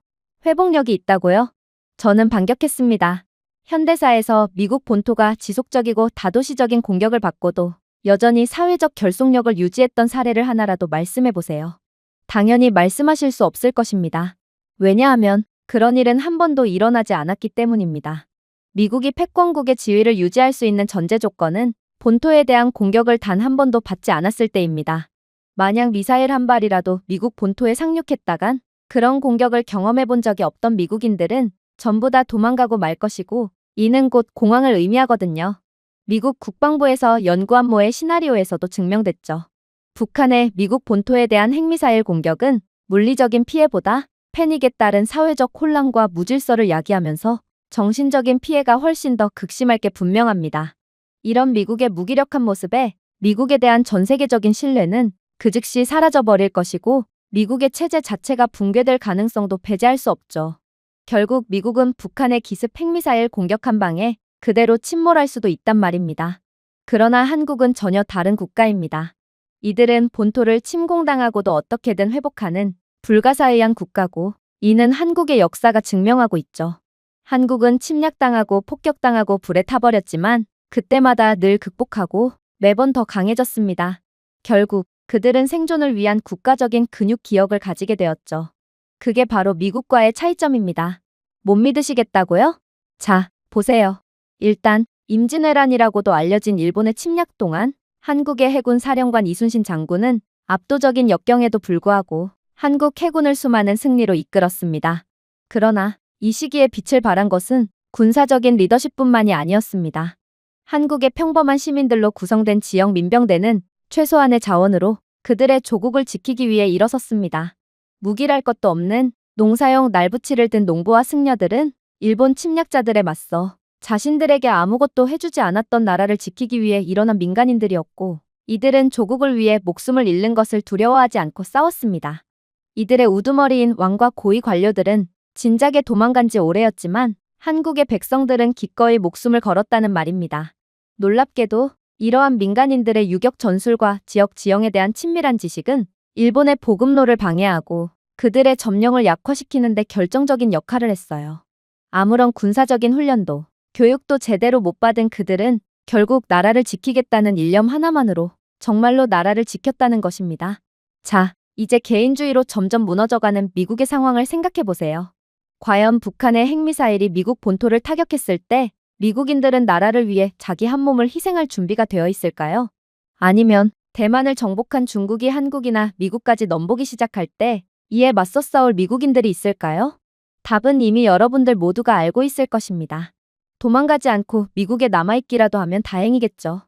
회복력이 있다고요? 저는 반격했습니다. 현대사에서 미국 본토가 지속적이고 다도시적인 공격을 받고도 여전히 사회적 결속력을 유지했던 사례를 하나라도 말씀해보세요. 당연히 말씀하실 수 없을 것입니다. 왜냐하면 그런 일은 한 번도 일어나지 않았기 때문입니다. 미국이 패권국의 지위를 유지할 수 있는 전제 조건은 본토에 대한 공격을 단 한 번도 받지 않았을 때입니다. 만약 미사일 한 발이라도 미국 본토에 상륙했다간 그런 공격을 경험해 본 적이 없던 미국인들은 전부 다 도망가고 말 것이고 이는 곧 공황을 의미하거든요. 미국 국방부에서 연구한 모의 시나리오에서도 증명됐죠. 북한의 미국 본토에 대한 핵미사일 공격은 물리적인 피해보다 패닉에 따른 사회적 혼란과 무질서를 야기하면서 정신적인 피해가 훨씬 더 극심할 게 분명합니다. 이런 미국의 무기력한 모습에 미국에 대한 전 세계적인 신뢰는 그 즉시 사라져버릴 것이고 미국의 체제 자체가 붕괴될 가능성도 배제할 수 없죠. 결국 미국은 북한의 기습 핵미사일 공격 한 방에 그대로 침몰할 수도 있단 말입니다. 그러나 한국은 전혀 다른 국가입니다. 이들은 본토를 침공당하고도 어떻게든 회복하는 불가사의한 국가고 이는 한국의 역사가 증명하고 있죠. 한국은 침략당하고 폭격당하고 불에 타버렸지만 그때마다 늘 극복하고 매번 더 강해졌습니다. 결국 그들은 생존을 위한 국가적인 근육 기억을 가지게 되었죠. 그게 바로 미국과의 차이점입니다. 못 믿으시겠다고요? 자, 보세요. 일단 임진왜란이라고도 알려진 일본의 침략 동안 한국의 해군 사령관 이순신 장군은 압도적인 역경에도 불구하고 한국 해군을 수많은 승리로 이끌었습니다. 그러나 이 시기에 빛을 발한 것은 군사적인 리더십뿐만이 아니었습니다. 한국의 평범한 시민들로 구성된 지역 민병대는 최소한의 자원으로 그들의 조국을 지키기 위해 일어섰습니다. 무기랄 것도 없는 농사용 날부치를 든 농부와 승려들은 일본 침략자들에 맞서 자신들에게 아무것도 해주지 않았던 나라를 지키기 위해 일어난 민간인들이었고 이들은 조국을 위해 목숨을 잃는 것을 두려워하지 않고 싸웠습니다. 이들의 우두머리인 왕과 고위 관료들은 진작에 도망간 지 오래였지만 한국의 백성들은 기꺼이 목숨을 걸었다는 말입니다. 놀랍게도 이러한 민간인들의 유격 전술과 지역 지형에 대한 친밀한 지식은 일본의 보급로를 방해하고 그들의 점령을 약화시키는 데 결정적인 역할을 했어요. 아무런 군사적인 훈련도 교육도 제대로 못 받은 그들은 결국 나라를 지키겠다는 일념 하나만으로 정말로 나라를 지켰다는 것입니다. 자, 이제 개인주의로 점점 무너져가는 미국의 상황을 생각해보세요. 과연 북한의 핵미사일이 미국 본토를 타격했을 때 미국인들은 나라를 위해 자기 한 몸을 희생할 준비가 되어 있을까요? 아니면 대만을 정복한 중국이 한국이나 미국까지 넘보기 시작할 때 이에 맞서 싸울 미국인들이 있을까요? 답은 이미 여러분들 모두가 알고 있을 것입니다. 도망가지 않고 미국에 남아있기라도 하면 다행이겠죠.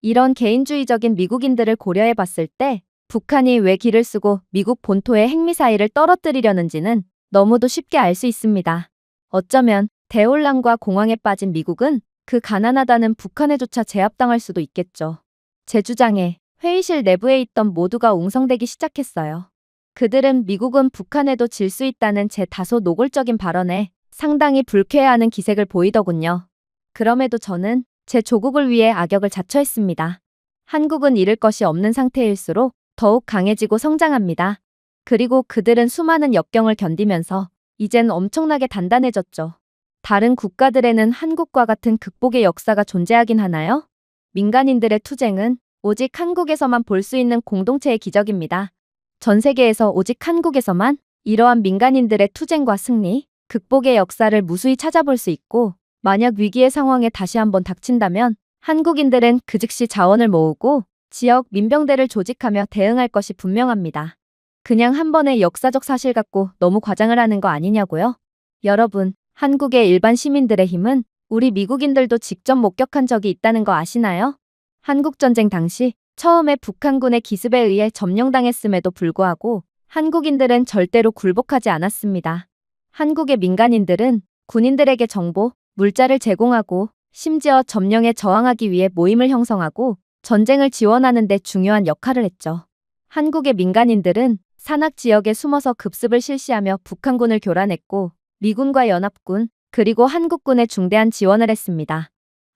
이런 개인주의적인 미국인들을 고려해 봤을 때 북한이 왜 기를 쓰고 미국 본토에 핵미사일을 떨어뜨리려는지는 너무도 쉽게 알 수 있습니다. 어쩌면 대혼란과 공황에 빠진 미국은 그 가난하다는 북한에조차 제압당할 수도 있겠죠. 제 주장에 회의실 내부에 있던 모두가 웅성대기 시작했어요. 그들은 미국은 북한에도 질 수 있다는 제 다소 노골적인 발언에 상당히 불쾌해하는 기색을 보이더군요. 그럼에도 저는 제 조국을 위해 악역을 자처했습니다. 한국은 잃을 것이 없는 상태일수록 더욱 강해지고 성장합니다. 그리고 그들은 수많은 역경을 견디면서 이젠 엄청나게 단단해졌죠. 다른 국가들에는 한국과 같은 극복의 역사가 존재하긴 하나요? 민간인들의 투쟁은 오직 한국에서만 볼 수 있는 공동체의 기적입니다. 전 세계에서 오직 한국에서만 이러한 민간인들의 투쟁과 승리, 극복의 역사를 무수히 찾아볼 수 있고 만약 위기의 상황에 다시 한번 닥친다면 한국인들은 그 즉시 자원을 모으고 지역 민병대를 조직하며 대응할 것이 분명합니다. 그냥 한 번의 역사적 사실 갖고 너무 과장을 하는 거 아니냐고요? 여러분, 한국의 일반 시민들의 힘은 우리 미국인들도 직접 목격한 적이 있다는 거 아시나요? 한국전쟁 당시 처음에 북한군의 기습에 의해 점령당했음에도 불구하고 한국인들은 절대로 굴복하지 않았습니다. 한국의 민간인들은 군인들에게 정보, 물자를 제공하고 심지어 점령에 저항하기 위해 모임을 형성하고 전쟁을 지원하는 데 중요한 역할을 했죠. 한국의 민간인들은 산악 지역에 숨어서 급습을 실시하며 북한군을 교란했고 미군과 연합군, 그리고 한국군에 중대한 지원을 했습니다.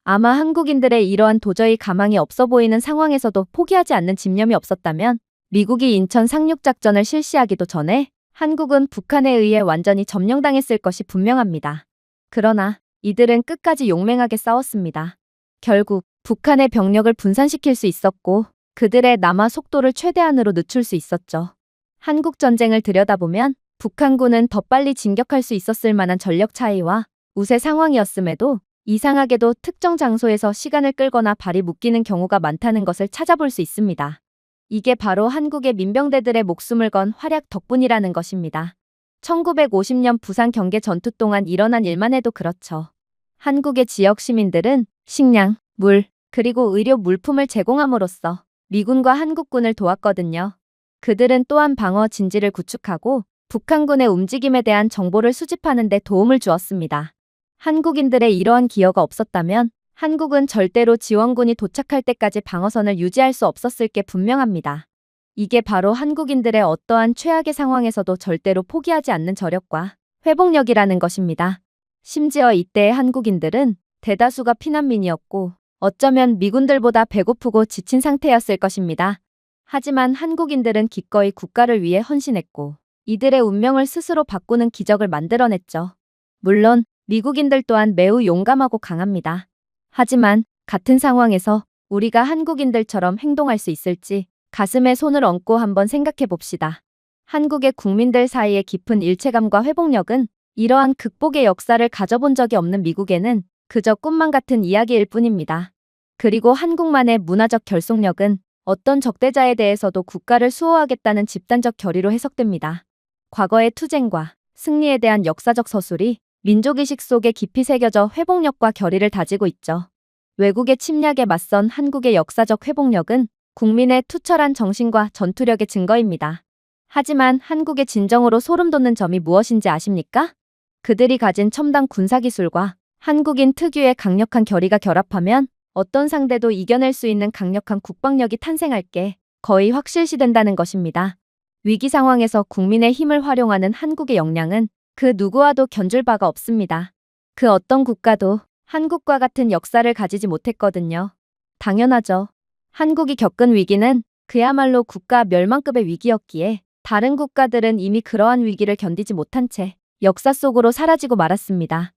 아마 한국인들의 이러한 도저히 가망이 없어 보이는 상황에서도 포기하지 않는 집념이 없었다면 미국이 인천 상륙작전을 실시하기도 전에 한국은 북한에 의해 완전히 점령당했을 것이 분명합니다. 그러나 이들은 끝까지 용맹하게 싸웠습니다. 결국 북한의 병력을 분산시킬 수 있었고 그들의 남하 속도를 최대한으로 늦출 수 있었죠. 한국전쟁을 들여다보면 북한군은 더 빨리 진격할 수 있었을 만한 전력 차이와 우세 상황이었음에도 이상하게도 특정 장소에서 시간을 끌거나 발이 묶이는 경우가 많다는 것을 찾아볼 수 있습니다. 이게 바로 한국의 민병대들의 목숨을 건 활약 덕분이라는 것입니다. 1950년 부산 경계 전투 동안 일어난 일만 해도 그렇죠. 한국의 지역 시민들은 식량, 물, 그리고 의료 물품을 제공함으로써 미군과 한국군을 도왔거든요. 그들은 또한 방어 진지를 구축하고 북한군의 움직임에 대한 정보를 수집하는 데 도움을 주었습니다. 한국인들의 이러한 기여가 없었다면 한국은 절대로 지원군이 도착할 때까지 방어선을 유지할 수 없었을 게 분명합니다. 이게 바로 한국인들의 어떠한 최악의 상황에서도 절대로 포기하지 않는 저력과 회복력이라는 것입니다. 심지어 이때의 한국인들은 대다수가 피난민이었고 어쩌면 미군들보다 배고프고 지친 상태였을 것입니다. 하지만 한국인들은 기꺼이 국가를 위해 헌신했고 이들의 운명을 스스로 바꾸는 기적을 만들어냈죠. 물론 미국인들 또한 매우 용감하고 강합니다. 하지만 같은 상황에서 우리가 한국인들처럼 행동할 수 있을지 가슴에 손을 얹고 한번 생각해 봅시다. 한국의 국민들 사이의 깊은 일체감과 회복력은 이러한 극복의 역사를 가져본 적이 없는 미국에는 그저 꿈만 같은 이야기일 뿐입니다. 그리고 한국만의 문화적 결속력은 어떤 적대자에 대해서도 국가를 수호하겠다는 집단적 결의로 해석됩니다. 과거의 투쟁과 승리에 대한 역사적 서술이 민족의식 속에 깊이 새겨져 회복력과 결의를 다지고 있죠. 외국의 침략에 맞선 한국의 역사적 회복력은 국민의 투철한 정신과 전투력의 증거입니다. 하지만 한국의 진정으로 소름 돋는 점이 무엇인지 아십니까? 그들이 가진 첨단 군사기술과 한국인 특유의 강력한 결의가 결합하면 어떤 상대도 이겨낼 수 있는 강력한 국방력이 탄생할 게 거의 확실시된다는 것입니다. 위기 상황에서 국민의 힘을 활용하는 한국의 역량은 그 누구와도 견줄 바가 없습니다. 그 어떤 국가도 한국과 같은 역사를 가지지 못했거든요. 당연하죠. 한국이 겪은 위기는 그야말로 국가 멸망급의 위기였기에 다른 국가들은 이미 그러한 위기를 견디지 못한 채 역사 속으로 사라지고 말았습니다.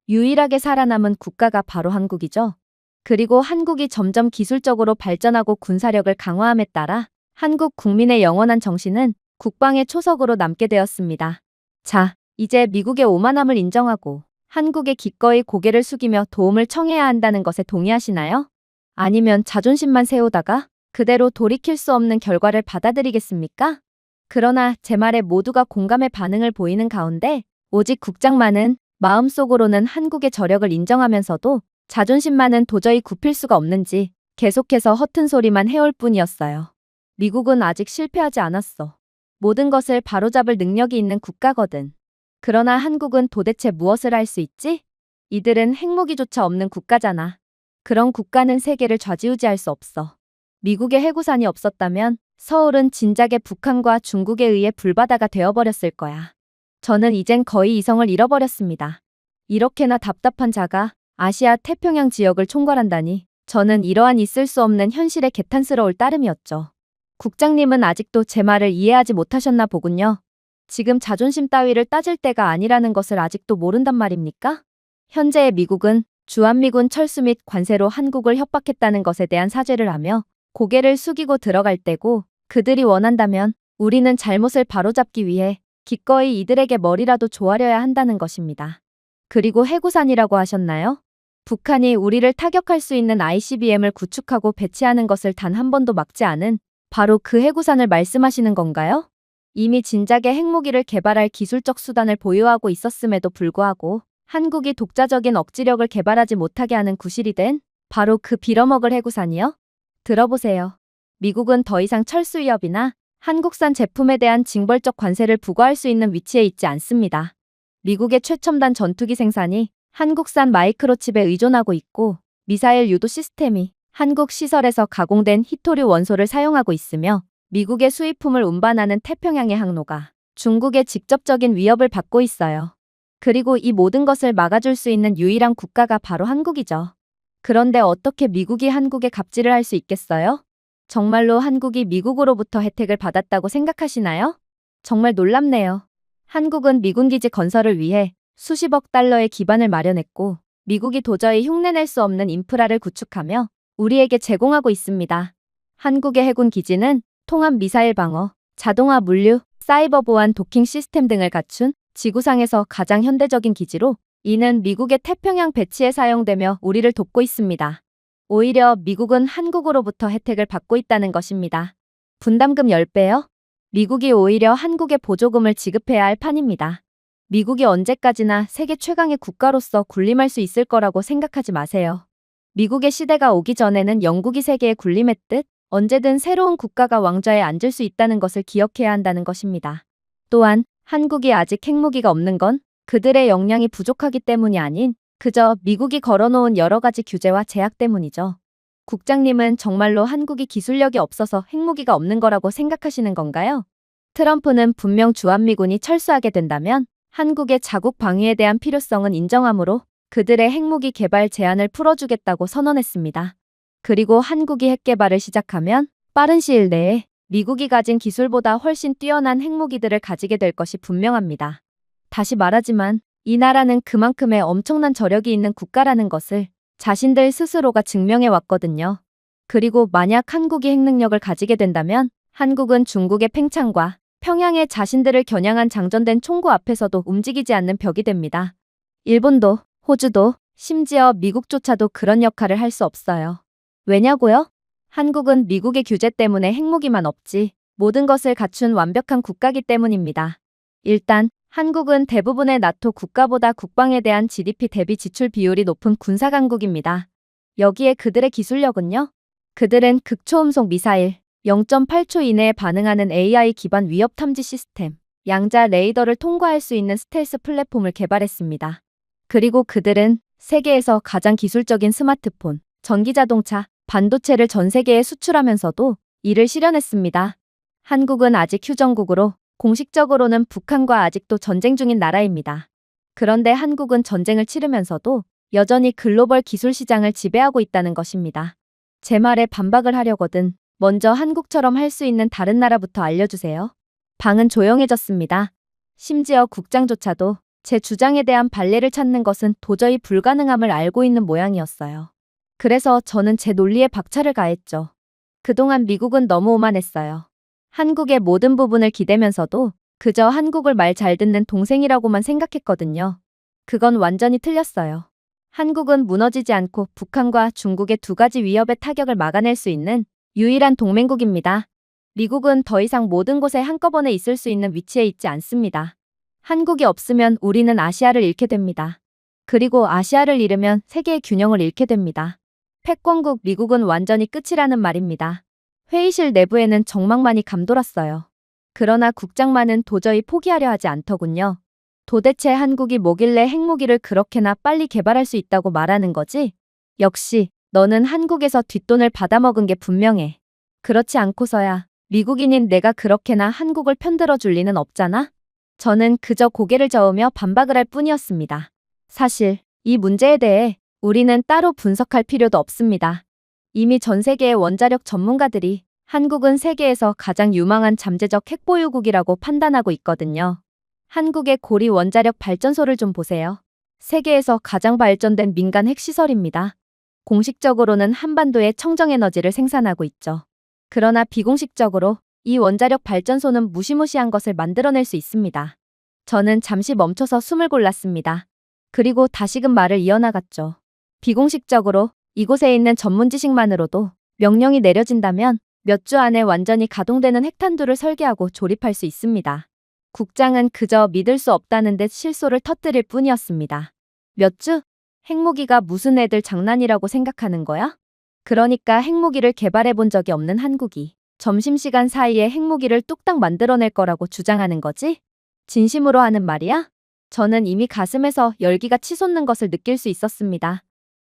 유일하게 살아남은 국가가 바로 한국이죠. 그리고 한국이 점점 기술적으로 발전하고 군사력을 강화함에 따라 한국 국민의 영원한 정신은 국방의 초석으로 남게 되었습니다. 자, 이제 미국의 오만함을 인정하고 한국에 기꺼이 고개를 숙이며 도움을 청해야 한다는 것에 동의하시나요? 아니면 자존심만 세우다가 그대로 돌이킬 수 없는 결과를 받아들이겠습니까? 그러나 제 말에 모두가 공감의 반응을 보이는 가운데 오직 국장만은 마음속으로는 한국의 저력을 인정하면서도 자존심만은 도저히 굽힐 수가 없는지 계속해서 허튼 소리만 해올 뿐이었어요. 미국은 아직 실패하지 않았어. 모든 것을 바로잡을 능력이 있는 국가거든. 그러나 한국은 도대체 무엇을 할 수 있지? 이들은 핵무기조차 없는 국가잖아. 그런 국가는 세계를 좌지우지할 수 없어. 미국의 해구산이 없었다면 서울은 진작에 북한과 중국에 의해 불바다가 되어버렸을 거야. 저는 이젠 거의 이성을 잃어버렸습니다. 이렇게나 답답한 자가 아시아 태평양 지역을 총괄한다니 저는 이러한 있을 수 없는 현실에 개탄스러울 따름이었죠. 국장님은 아직도 제 말을 이해하지 못하셨나 보군요. 지금 자존심 따위를 따질 때가 아니라는 것을 아직도 모른단 말입니까? 현재의 미국은 주한미군 철수 및 관세로 한국을 협박했다는 것에 대한 사죄를 하며 고개를 숙이고 들어갈 때고 그들이 원한다면 우리는 잘못을 바로잡기 위해 기꺼이 이들에게 머리라도 조아려야 한다는 것입니다. 그리고 해구산이라고 하셨나요? 북한이 우리를 타격할 수 있는 ICBM을 구축하고 배치하는 것을 단 한 번도 막지 않은 바로 그 해구산을 말씀하시는 건가요? 이미 진작에 핵무기를 개발할 기술적 수단을 보유하고 있었음에도 불구하고 한국이 독자적인 억지력을 개발하지 못하게 하는 구실이 된 바로 그 빌어먹을 해구산이요? 들어보세요. 미국은 더 이상 철수 위협이나 한국산 제품에 대한 징벌적 관세를 부과할 수 있는 위치에 있지 않습니다. 미국의 최첨단 전투기 생산이 한국산 마이크로칩에 의존하고 있고 미사일 유도 시스템이 한국 시설에서 가공된 히토류 원소를 사용하고 있으며 미국의 수입품을 운반하는 태평양의 항로가 중국의 직접적인 위협을 받고 있어요. 그리고 이 모든 것을 막아줄 수 있는 유일한 국가가 바로 한국이죠. 그런데 어떻게 미국이 한국에 갑질을 할 수 있겠어요? 정말로 한국이 미국으로부터 혜택을 받았다고 생각하시나요? 정말 놀랍네요. 한국은 미군 기지 건설을 위해 수십억 달러의 기반을 마련했고 미국이 도저히 흉내낼 수 없는 인프라를 구축하며 우리에게 제공하고 있습니다. 한국의 해군 기지는 통합 미사일 방어, 자동화 물류, 사이버 보안 도킹 시스템 등을 갖춘 지구상에서 가장 현대적인 기지로 이는 미국의 태평양 배치에 사용되며 우리를 돕고 있습니다. 오히려 미국은 한국으로부터 혜택을 받고 있다는 것입니다. 분담금 10배요? 미국이 오히려 한국에 보조금을 지급해야 할 판입니다. 미국이 언제까지나 세계 최강의 국가로서 군림할 수 있을 거라고 생각하지 마세요. 미국의 시대가 오기 전에는 영국이 세계에 군림했듯 언제든 새로운 국가가 왕좌에 앉을 수 있다는 것을 기억해야 한다는 것입니다. 또한 한국이 아직 핵무기가 없는 건 그들의 역량이 부족하기 때문이 아닌 그저 미국이 걸어놓은 여러 가지 규제와 제약 때문이죠. 국장님은 정말로 한국이 기술력이 없어서 핵무기가 없는 거라고 생각하시는 건가요? 트럼프는 분명 주한미군이 철수하게 된다면 한국의 자국 방위에 대한 필요성은 인정하므로 그들의 핵무기 개발 제한을 풀어주겠다고 선언했습니다. 그리고 한국이 핵 개발을 시작하면 빠른 시일 내에 미국이 가진 기술보다 훨씬 뛰어난 핵무기들을 가지게 될 것이 분명합니다. 다시 말하지만 이 나라는 그만큼의 엄청난 저력이 있는 국가라는 것을 자신들 스스로가 증명해 왔거든요. 그리고 만약 한국이 핵 능력을 가지게 된다면 한국은 중국의 팽창과 평양의 자신들을 겨냥한 장전된 총구 앞에서도 움직이지 않는 벽이 됩니다. 일본도, 호주도, 심지어 미국조차도 그런 역할을 할 수 없어요. 왜냐고요? 한국은 미국의 규제 때문에 핵무기만 없지 모든 것을 갖춘 완벽한 국가이기 때문입니다. 일단 한국은 대부분의 나토 국가보다 국방에 대한 GDP 대비 지출 비율이 높은 군사강국입니다. 여기에 그들의 기술력은요? 그들은 극초음속 미사일, 0.8초 이내에 반응하는 AI 기반 위협 탐지 시스템, 양자 레이더를 통과할 수 있는 스텔스 플랫폼을 개발했습니다. 그리고 그들은 세계에서 가장 기술적인 스마트폰, 전기자동차, 반도체를 전 세계에 수출하면서도 이를 실현했습니다. 한국은 아직 휴전국으로 공식적으로는 북한과 아직도 전쟁 중인 나라입니다. 그런데 한국은 전쟁을 치르면서도 여전히 글로벌 기술 시장을 지배하고 있다는 것입니다. 제 말에 반박을 하려거든 먼저 한국처럼 할 수 있는 다른 나라부터 알려주세요. 방은 조용해졌습니다. 심지어 국장조차도 제 주장에 대한 반례를 찾는 것은 도저히 불가능함을 알고 있는 모양이었어요. 그래서 저는 제 논리에 박차를 가했죠. 그동안 미국은 너무 오만했어요. 한국의 모든 부분을 기대면서도 그저 한국을 말 잘 듣는 동생이라고만 생각했거든요. 그건 완전히 틀렸어요. 한국은 무너지지 않고 북한과 중국의 두 가지 위협의 타격을 막아낼 수 있는 유일한 동맹국입니다. 미국은 더 이상 모든 곳에 한꺼번에 있을 수 있는 위치에 있지 않습니다. 한국이 없으면 우리는 아시아를 잃게 됩니다. 그리고 아시아를 잃으면 세계의 균형을 잃게 됩니다. 패권국 미국은 완전히 끝이라는 말입니다. 회의실 내부에는 정막만이 감돌았어요. 그러나 국장만은 도저히 포기하려 하지 않더군요. 도대체 한국이 뭐길래 핵무기를 그렇게나 빨리 개발할 수 있다고 말하는 거지? 역시 너는 한국에서 뒷돈을 받아먹은 게 분명해. 그렇지 않고서야 미국인인 내가 그렇게나 한국을 편들어 줄 리는 없잖아? 저는 그저 고개를 저으며 반박을 할 뿐이었습니다. 사실 이 문제에 대해 우리는 따로 분석할 필요도 없습니다. 이미 전 세계의 원자력 전문가들이 한국은 세계에서 가장 유망한 잠재적 핵보유국이라고 판단하고 있거든요. 한국의 고리 원자력 발전소를 좀 보세요. 세계에서 가장 발전된 민간 핵시설입니다. 공식적으로는 한반도에 청정에너지를 생산하고 있죠. 그러나 비공식적으로 이 원자력 발전소는 무시무시한 것을 만들어낼 수 있습니다. 저는 잠시 멈춰서 숨을 골랐습니다. 그리고 다시금 말을 이어나갔죠. 비공식적으로 이곳에 있는 전문 지식만으로도 명령이 내려진다면 몇 주 안에 완전히 가동되는 핵탄두를 설계하고 조립할 수 있습니다. 국장은 그저 믿을 수 없다는 듯 실소를 터뜨릴 뿐이었습니다. 몇 주? 핵무기가 무슨 애들 장난이라고 생각하는 거야? 그러니까 핵무기를 개발해 본 적이 없는 한국이 점심시간 사이에 핵무기를 뚝딱 만들어낼 거라고 주장하는 거지? 진심으로 하는 말이야? 저는 이미 가슴에서 열기가 치솟는 것을 느낄 수 있었습니다.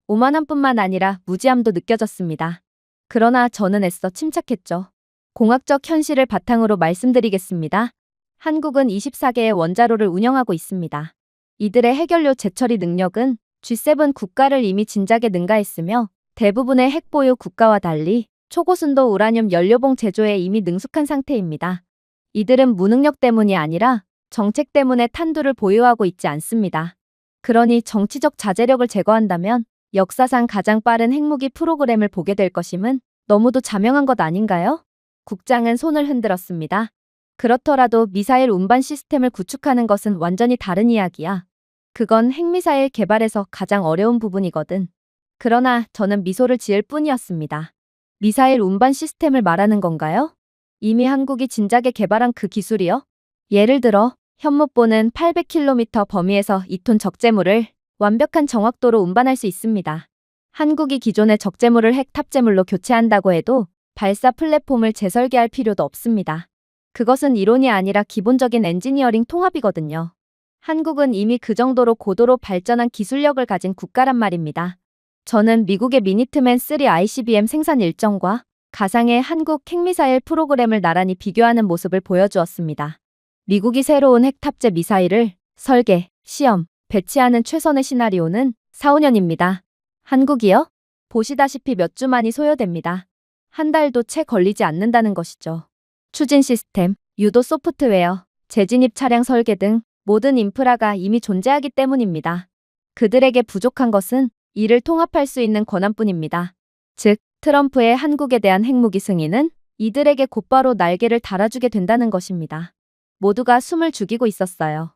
오만함뿐만 아니라 무지함도 느껴졌습니다. 그러나 저는 애써 침착했죠. 공학적 현실을 바탕으로 말씀드리겠습니다. 한국은 24개의 원자로를 운영하고 있습니다. 이들의 해결료 재처리 능력은 G7 국가를 이미 진작에 능가했으며 대부분의 핵보유 국가와 달리 초고순도 우라늄 연료봉 제조에 이미 능숙한 상태입니다. 이들은 무능력 때문이 아니라 정책 때문에 탄두를 보유하고 있지 않습니다. 그러니 정치적 자제력을 제거한다면 역사상 가장 빠른 핵무기 프로그램을 보게 될 것임은 너무도 자명한 것 아닌가요? 국장은 손을 흔들었습니다. 그렇더라도 미사일 운반 시스템을 구축하는 것은 완전히 다른 이야기야. 그건 핵미사일 개발에서 가장 어려운 부분이거든. 그러나 저는 미소를 지을 뿐이었습니다. 미사일 운반 시스템을 말하는 건가요? 이미 한국이 진작에 개발한 그 기술이요? 예를 들어 현무보는 800km 범위에서 2톤 적재물을 완벽한 정확도로 운반할 수 있습니다. 한국이 기존의 적재물을 핵 탑재물로 교체한다고 해도 발사 플랫폼을 재설계할 필요도 없습니다. 그것은 이론이 아니라 기본적인 엔지니어링 통합이거든요. 한국은 이미 그 정도로 고도로 발전한 기술력을 가진 국가란 말입니다. 저는 미국의 미니트맨 3 ICBM 생산 일정과 가상의 한국 핵미사일 프로그램을 나란히 비교하는 모습을 보여주었습니다. 미국이 새로운 핵 탑재 미사일을 설계, 시험, 배치하는 최선의 시나리오는 4, 5년입니다. 한국이요? 보시다시피 몇 주만이 소요됩니다. 한 달도 채 걸리지 않는다는 것이죠. 추진 시스템, 유도 소프트웨어, 재진입 차량 설계 등 모든 인프라가 이미 존재하기 때문입니다. 그들에게 부족한 것은 이를 통합할 수 있는 권한뿐입니다. 즉, 트럼프의 한국에 대한 핵무기 승인은 이들에게 곧바로 날개를 달아주게 된다는 것입니다. 모두가 숨을 죽이고 있었어요.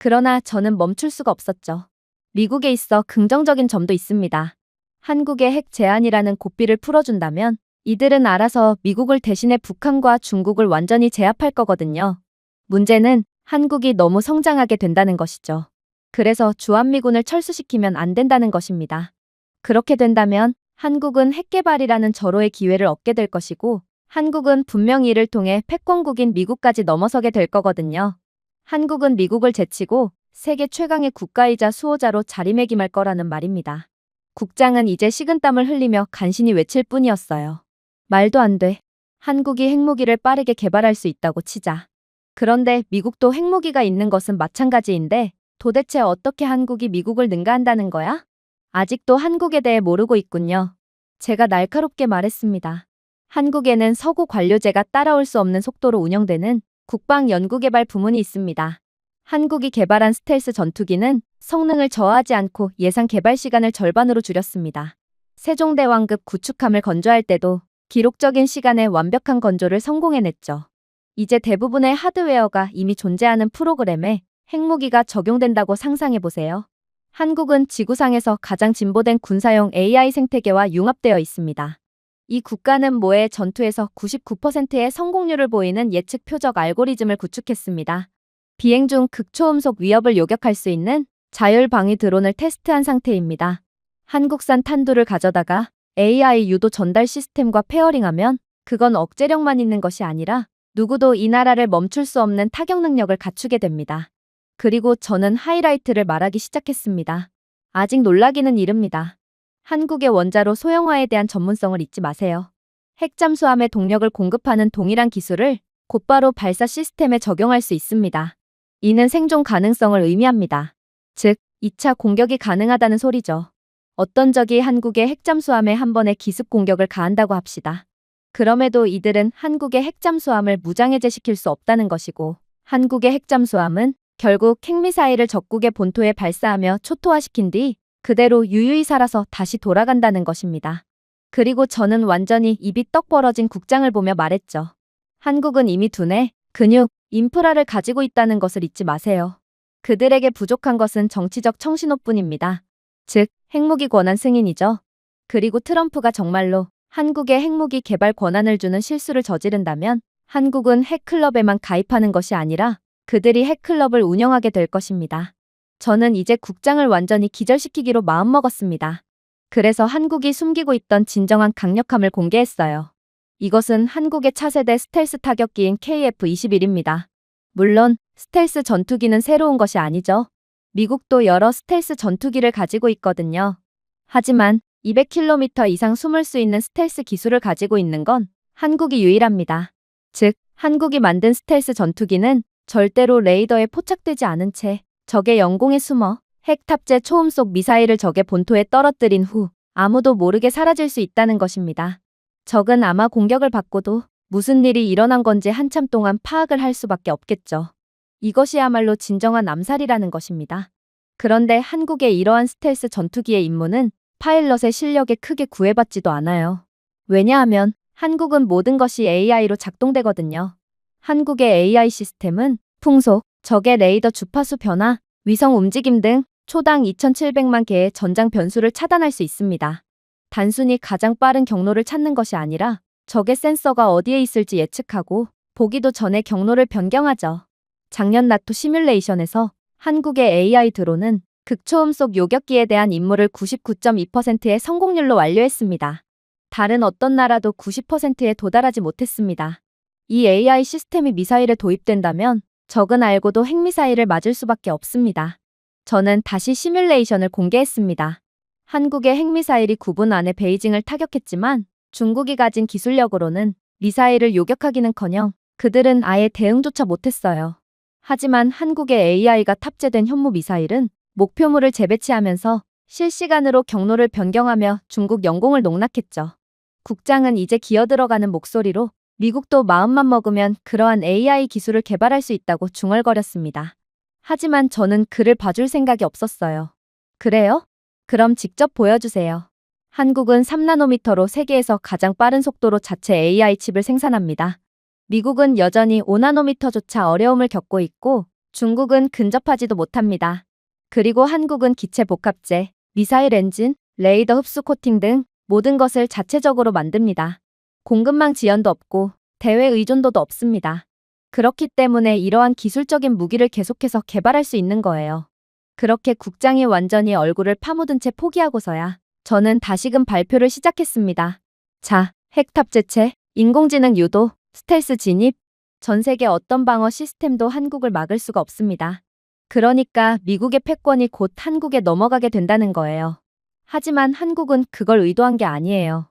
그러나 저는 멈출 수가 없었죠. 미국에 있어 긍정적인 점도 있습니다. 한국의 핵 제한이라는 고삐를 풀어준다면 이들은 알아서 미국을 대신해 북한과 중국을 완전히 제압할 거거든요. 문제는 한국이 너무 성장하게 된다는 것이죠. 그래서 주한미군을 철수시키면 안 된다는 것입니다. 그렇게 된다면 한국은 핵개발이라는 절호의 기회를 얻게 될 것이고 한국은 분명히 이를 통해 패권국인 미국까지 넘어서게 될 거거든요. 한국은 미국을 제치고 세계 최강의 국가이자 수호자로 자리매김할 거라는 말입니다. 국장은 이제 식은땀을 흘리며 간신히 외칠 뿐이었어요. 말도 안 돼. 한국이 핵무기를 빠르게 개발할 수 있다고 치자. 그런데 미국도 핵무기가 있는 것은 마찬가지인데 도대체 어떻게 한국이 미국을 능가한다는 거야? 아직도 한국에 대해 모르고 있군요. 제가 날카롭게 말했습니다. 한국에는 서구 관료제가 따라올 수 없는 속도로 운영되는 국방연구개발 부문이 있습니다. 한국이 개발한 스텔스 전투기는 성능을 저하하지 않고 예상 개발 시간을 절반으로 줄였습니다. 세종대왕급 구축함을 건조할 때도 기록적인 시간에 완벽한 건조를 성공해냈죠. 이제 대부분의 하드웨어가 이미 존재하는 프로그램에 핵무기가 적용된다고 상상해보세요. 한국은 지구상에서 가장 진보된 군사용 AI 생태계와 융합되어 있습니다. 이 국가는 모의 전투에서 99%의 성공률을 보이는 예측 표적 알고리즘을 구축했습니다. 비행 중 극초음속 위협을 요격할 수 있는 자율 방위 드론을 테스트한 상태입니다. 한국산 탄두를 가져다가 AI 유도 전달 시스템과 페어링하면 그건 억제력만 있는 것이 아니라 누구도 이 나라를 멈출 수 없는 타격 능력을 갖추게 됩니다. 그리고 저는 하이라이트를 말하기 시작했습니다. 아직 놀라기는 이릅니다. 한국의 원자로 소형화에 대한 전문성을 잊지 마세요. 핵잠수함의 동력을 공급하는 동일한 기술을 곧바로 발사 시스템에 적용할 수 있습니다. 이는 생존 가능성을 의미합니다. 즉, 2차 공격이 가능하다는 소리죠. 어떤 적이 한국의 핵잠수함에 한 번에 기습 공격을 가한다고 합시다. 그럼에도 이들은 한국의 핵잠수함을 무장해제시킬 수 없다는 것이고 한국의 핵잠수함은 결국 핵미사일을 적국의 본토에 발사하며 초토화시킨 뒤 그대로 유유히 살아서 다시 돌아간다는 것입니다. 그리고 저는 완전히 입이 떡 벌어진 국장을 보며 말했죠. 한국은 이미 두뇌, 근육, 인프라를 가지고 있다는 것을 잊지 마세요. 그들에게 부족한 것은 정치적 청신호뿐입니다. 즉, 핵무기 권한 승인이죠. 그리고 트럼프가 정말로 한국에 핵무기 개발 권한을 주는 실수를 저지른다면 한국은 핵클럽에만 가입하는 것이 아니라 그들이 핵클럽을 운영하게 될 것입니다. 저는 이제 국장을 완전히 기절시키기로 마음먹었습니다. 그래서 한국이 숨기고 있던 진정한 강력함을 공개했어요. 이것은 한국의 차세대 스텔스 타격기인 KF-21입니다. 물론 스텔스 전투기는 새로운 것이 아니죠. 미국도 여러 스텔스 전투기를 가지고 있거든요. 하지만 200km 이상 숨을 수 있는 스텔스 기술을 가지고 있는 건 한국이 유일합니다. 즉, 한국이 만든 스텔스 전투기는 절대로 레이더에 포착되지 않은 채 적의 영공에 숨어 핵 탑재 초음속 미사일을 적의 본토에 떨어뜨린 후 아무도 모르게 사라질 수 있다는 것입니다. 적은 아마 공격을 받고도 무슨 일이 일어난 건지 한참 동안 파악을 할 수밖에 없겠죠. 이것이야말로 진정한 암살이라는 것입니다. 그런데 한국의 이러한 스텔스 전투기의 임무는 파일럿의 실력에 크게 구애받지도 않아요. 왜냐하면 한국은 모든 것이 AI로 작동되거든요. 한국의 AI 시스템은 풍속, 적의 레이더 주파수 변화, 위성 움직임 등 초당 2,700만 개의 전장 변수를 차단할 수 있습니다. 단순히 가장 빠른 경로를 찾는 것이 아니라 적의 센서가 어디에 있을지 예측하고 보기도 전에 경로를 변경하죠. 작년 나토 시뮬레이션에서 한국의 AI 드론은 극초음속 요격기에 대한 임무를 99.2%의 성공률로 완료했습니다. 다른 어떤 나라도 90%에 도달하지 못했습니다. 이 AI 시스템이 미사일에 도입된다면 적은 알고도 핵미사일을 맞을 수밖에 없습니다. 저는 다시 시뮬레이션을 공개했습니다. 한국의 핵미사일이 9분 안에 베이징을 타격했지만 중국이 가진 기술력으로는 미사일을 요격하기는커녕 그들은 아예 대응조차 못했어요. 하지만 한국의 AI가 탑재된 현무 미사일은 목표물을 재배치하면서 실시간으로 경로를 변경하며 중국 영공을 농락했죠. 국장은 이제 기어들어가는 목소리로 미국도 마음만 먹으면 그러한 AI 기술을 개발할 수 있다고 중얼거렸습니다. 하지만 저는 그를 봐줄 생각이 없었어요. 그래요? 그럼 직접 보여주세요. 한국은 3나노미터로 세계에서 가장 빠른 속도로 자체 AI 칩을 생산합니다. 미국은 여전히 5나노미터조차 어려움을 겪고 있고 중국은 근접하지도 못합니다. 그리고 한국은 기체 복합재, 미사일 엔진, 레이더 흡수 코팅 등 모든 것을 자체적으로 만듭니다. 공급망 지연도 없고 대외 의존도도 없습니다. 그렇기 때문에 이러한 기술적인 무기를 계속해서 개발할 수 있는 거예요. 그렇게 국장이 완전히 얼굴을 파묻은 채 포기하고서야 저는 다시금 발표를 시작했습니다. 자, 핵 탑재체, 인공지능 유도, 스텔스 진입, 전 세계 어떤 방어 시스템도 한국을 막을 수가 없습니다. 그러니까 미국의 패권이 곧 한국에 넘어가게 된다는 거예요. 하지만 한국은 그걸 의도한 게 아니에요.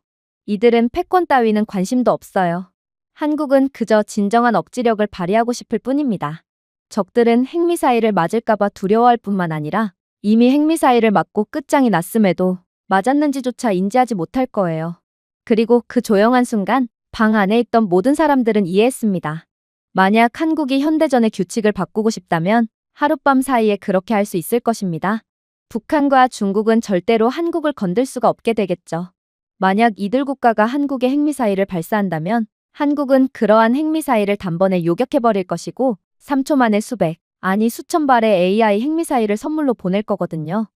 이들은 패권 따위는 관심도 없어요. 한국은 그저 진정한 억지력을 발휘하고 싶을 뿐입니다. 적들은 핵미사일을 맞을까봐 두려워할 뿐만 아니라 이미 핵미사일을 맞고 끝장이 났음에도 맞았는지조차 인지하지 못할 거예요. 그리고 그 조용한 순간 방 안에 있던 모든 사람들은 이해했습니다. 만약 한국이 현대전의 규칙을 바꾸고 싶다면 하룻밤 사이에 그렇게 할 수 있을 것입니다. 북한과 중국은 절대로 한국을 건들 수가 없게 되겠죠. 만약 이들 국가가 한국에 핵미사일을 발사한다면 한국은 그러한 핵미사일을 단번에 요격해버릴 것이고 3초 만에 수백, 아니 수천 발의 AI 핵미사일을 선물로 보낼 거거든요.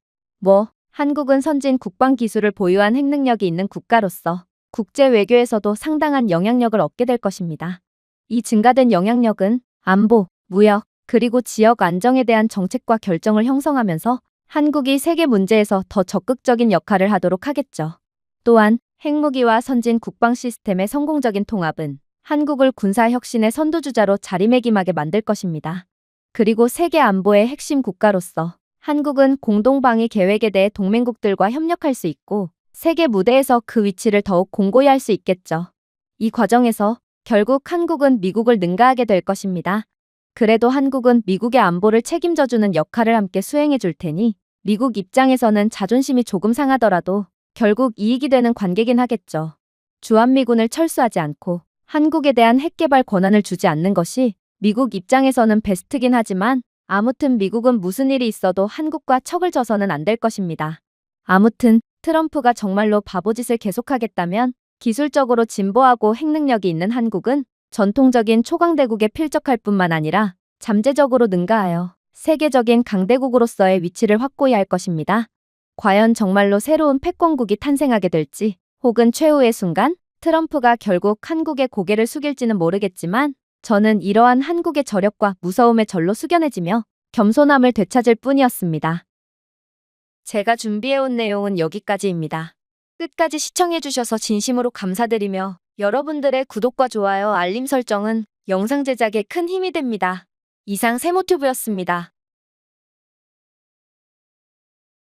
한국은 선진 국방 기술을 보유한 핵능력이 있는 국가로서 국제 외교에서도 상당한 영향력을 얻게 될 것입니다. 이 증가된 영향력은 안보, 무역, 그리고 지역 안정에 대한 정책과 결정을 형성하면서 한국이 세계 문제에서 더 적극적인 역할을 하도록 하겠죠. 또한 핵무기와 선진 국방 시스템의 성공적인 통합은 한국을 군사혁신의 선두주자로 자리매김하게 만들 것입니다. 그리고 세계 안보의 핵심 국가로서 한국은 공동방위 계획에 대해 동맹국들과 협력할 수 있고 세계 무대에서 그 위치를 더욱 공고히 할 수 있겠죠. 이 과정에서 결국 한국은 미국을 능가하게 될 것입니다. 그래도 한국은 미국의 안보를 책임져주는 역할을 함께 수행해 줄 테니 미국 입장에서는 자존심이 조금 상하더라도 결국 이익이 되는 관계긴 하겠죠. 주한미군을 철수하지 않고 한국에 대한 핵개발 권한을 주지 않는 것이 미국 입장에서는 베스트긴 하지만 아무튼 미국은 무슨 일이 있어도 한국과 척을 져서는 안 될 것입니다. 아무튼 트럼프가 정말로 바보짓을 계속하겠다면 기술적으로 진보하고 핵능력이 있는 한국은 전통적인 초강대국에 필적할 뿐만 아니라 잠재적으로 능가하여 세계적인 강대국으로서의 위치를 확고히 할 것입니다. 과연 정말로 새로운 패권국이 탄생하게 될지, 혹은 최후의 순간 트럼프가 결국 한국의 고개를 숙일지는 모르겠지만 저는 이러한 한국의 저력과 무서움에 절로 숙연해지며 겸손함을 되찾을 뿐이었습니다. 제가 준비해온 내용은 여기까지입니다. 끝까지 시청해주셔서 진심으로 감사드리며 여러분들의 구독과 좋아요, 알림 설정은 영상 제작에 큰 힘이 됩니다. 이상 세모튜브였습니다.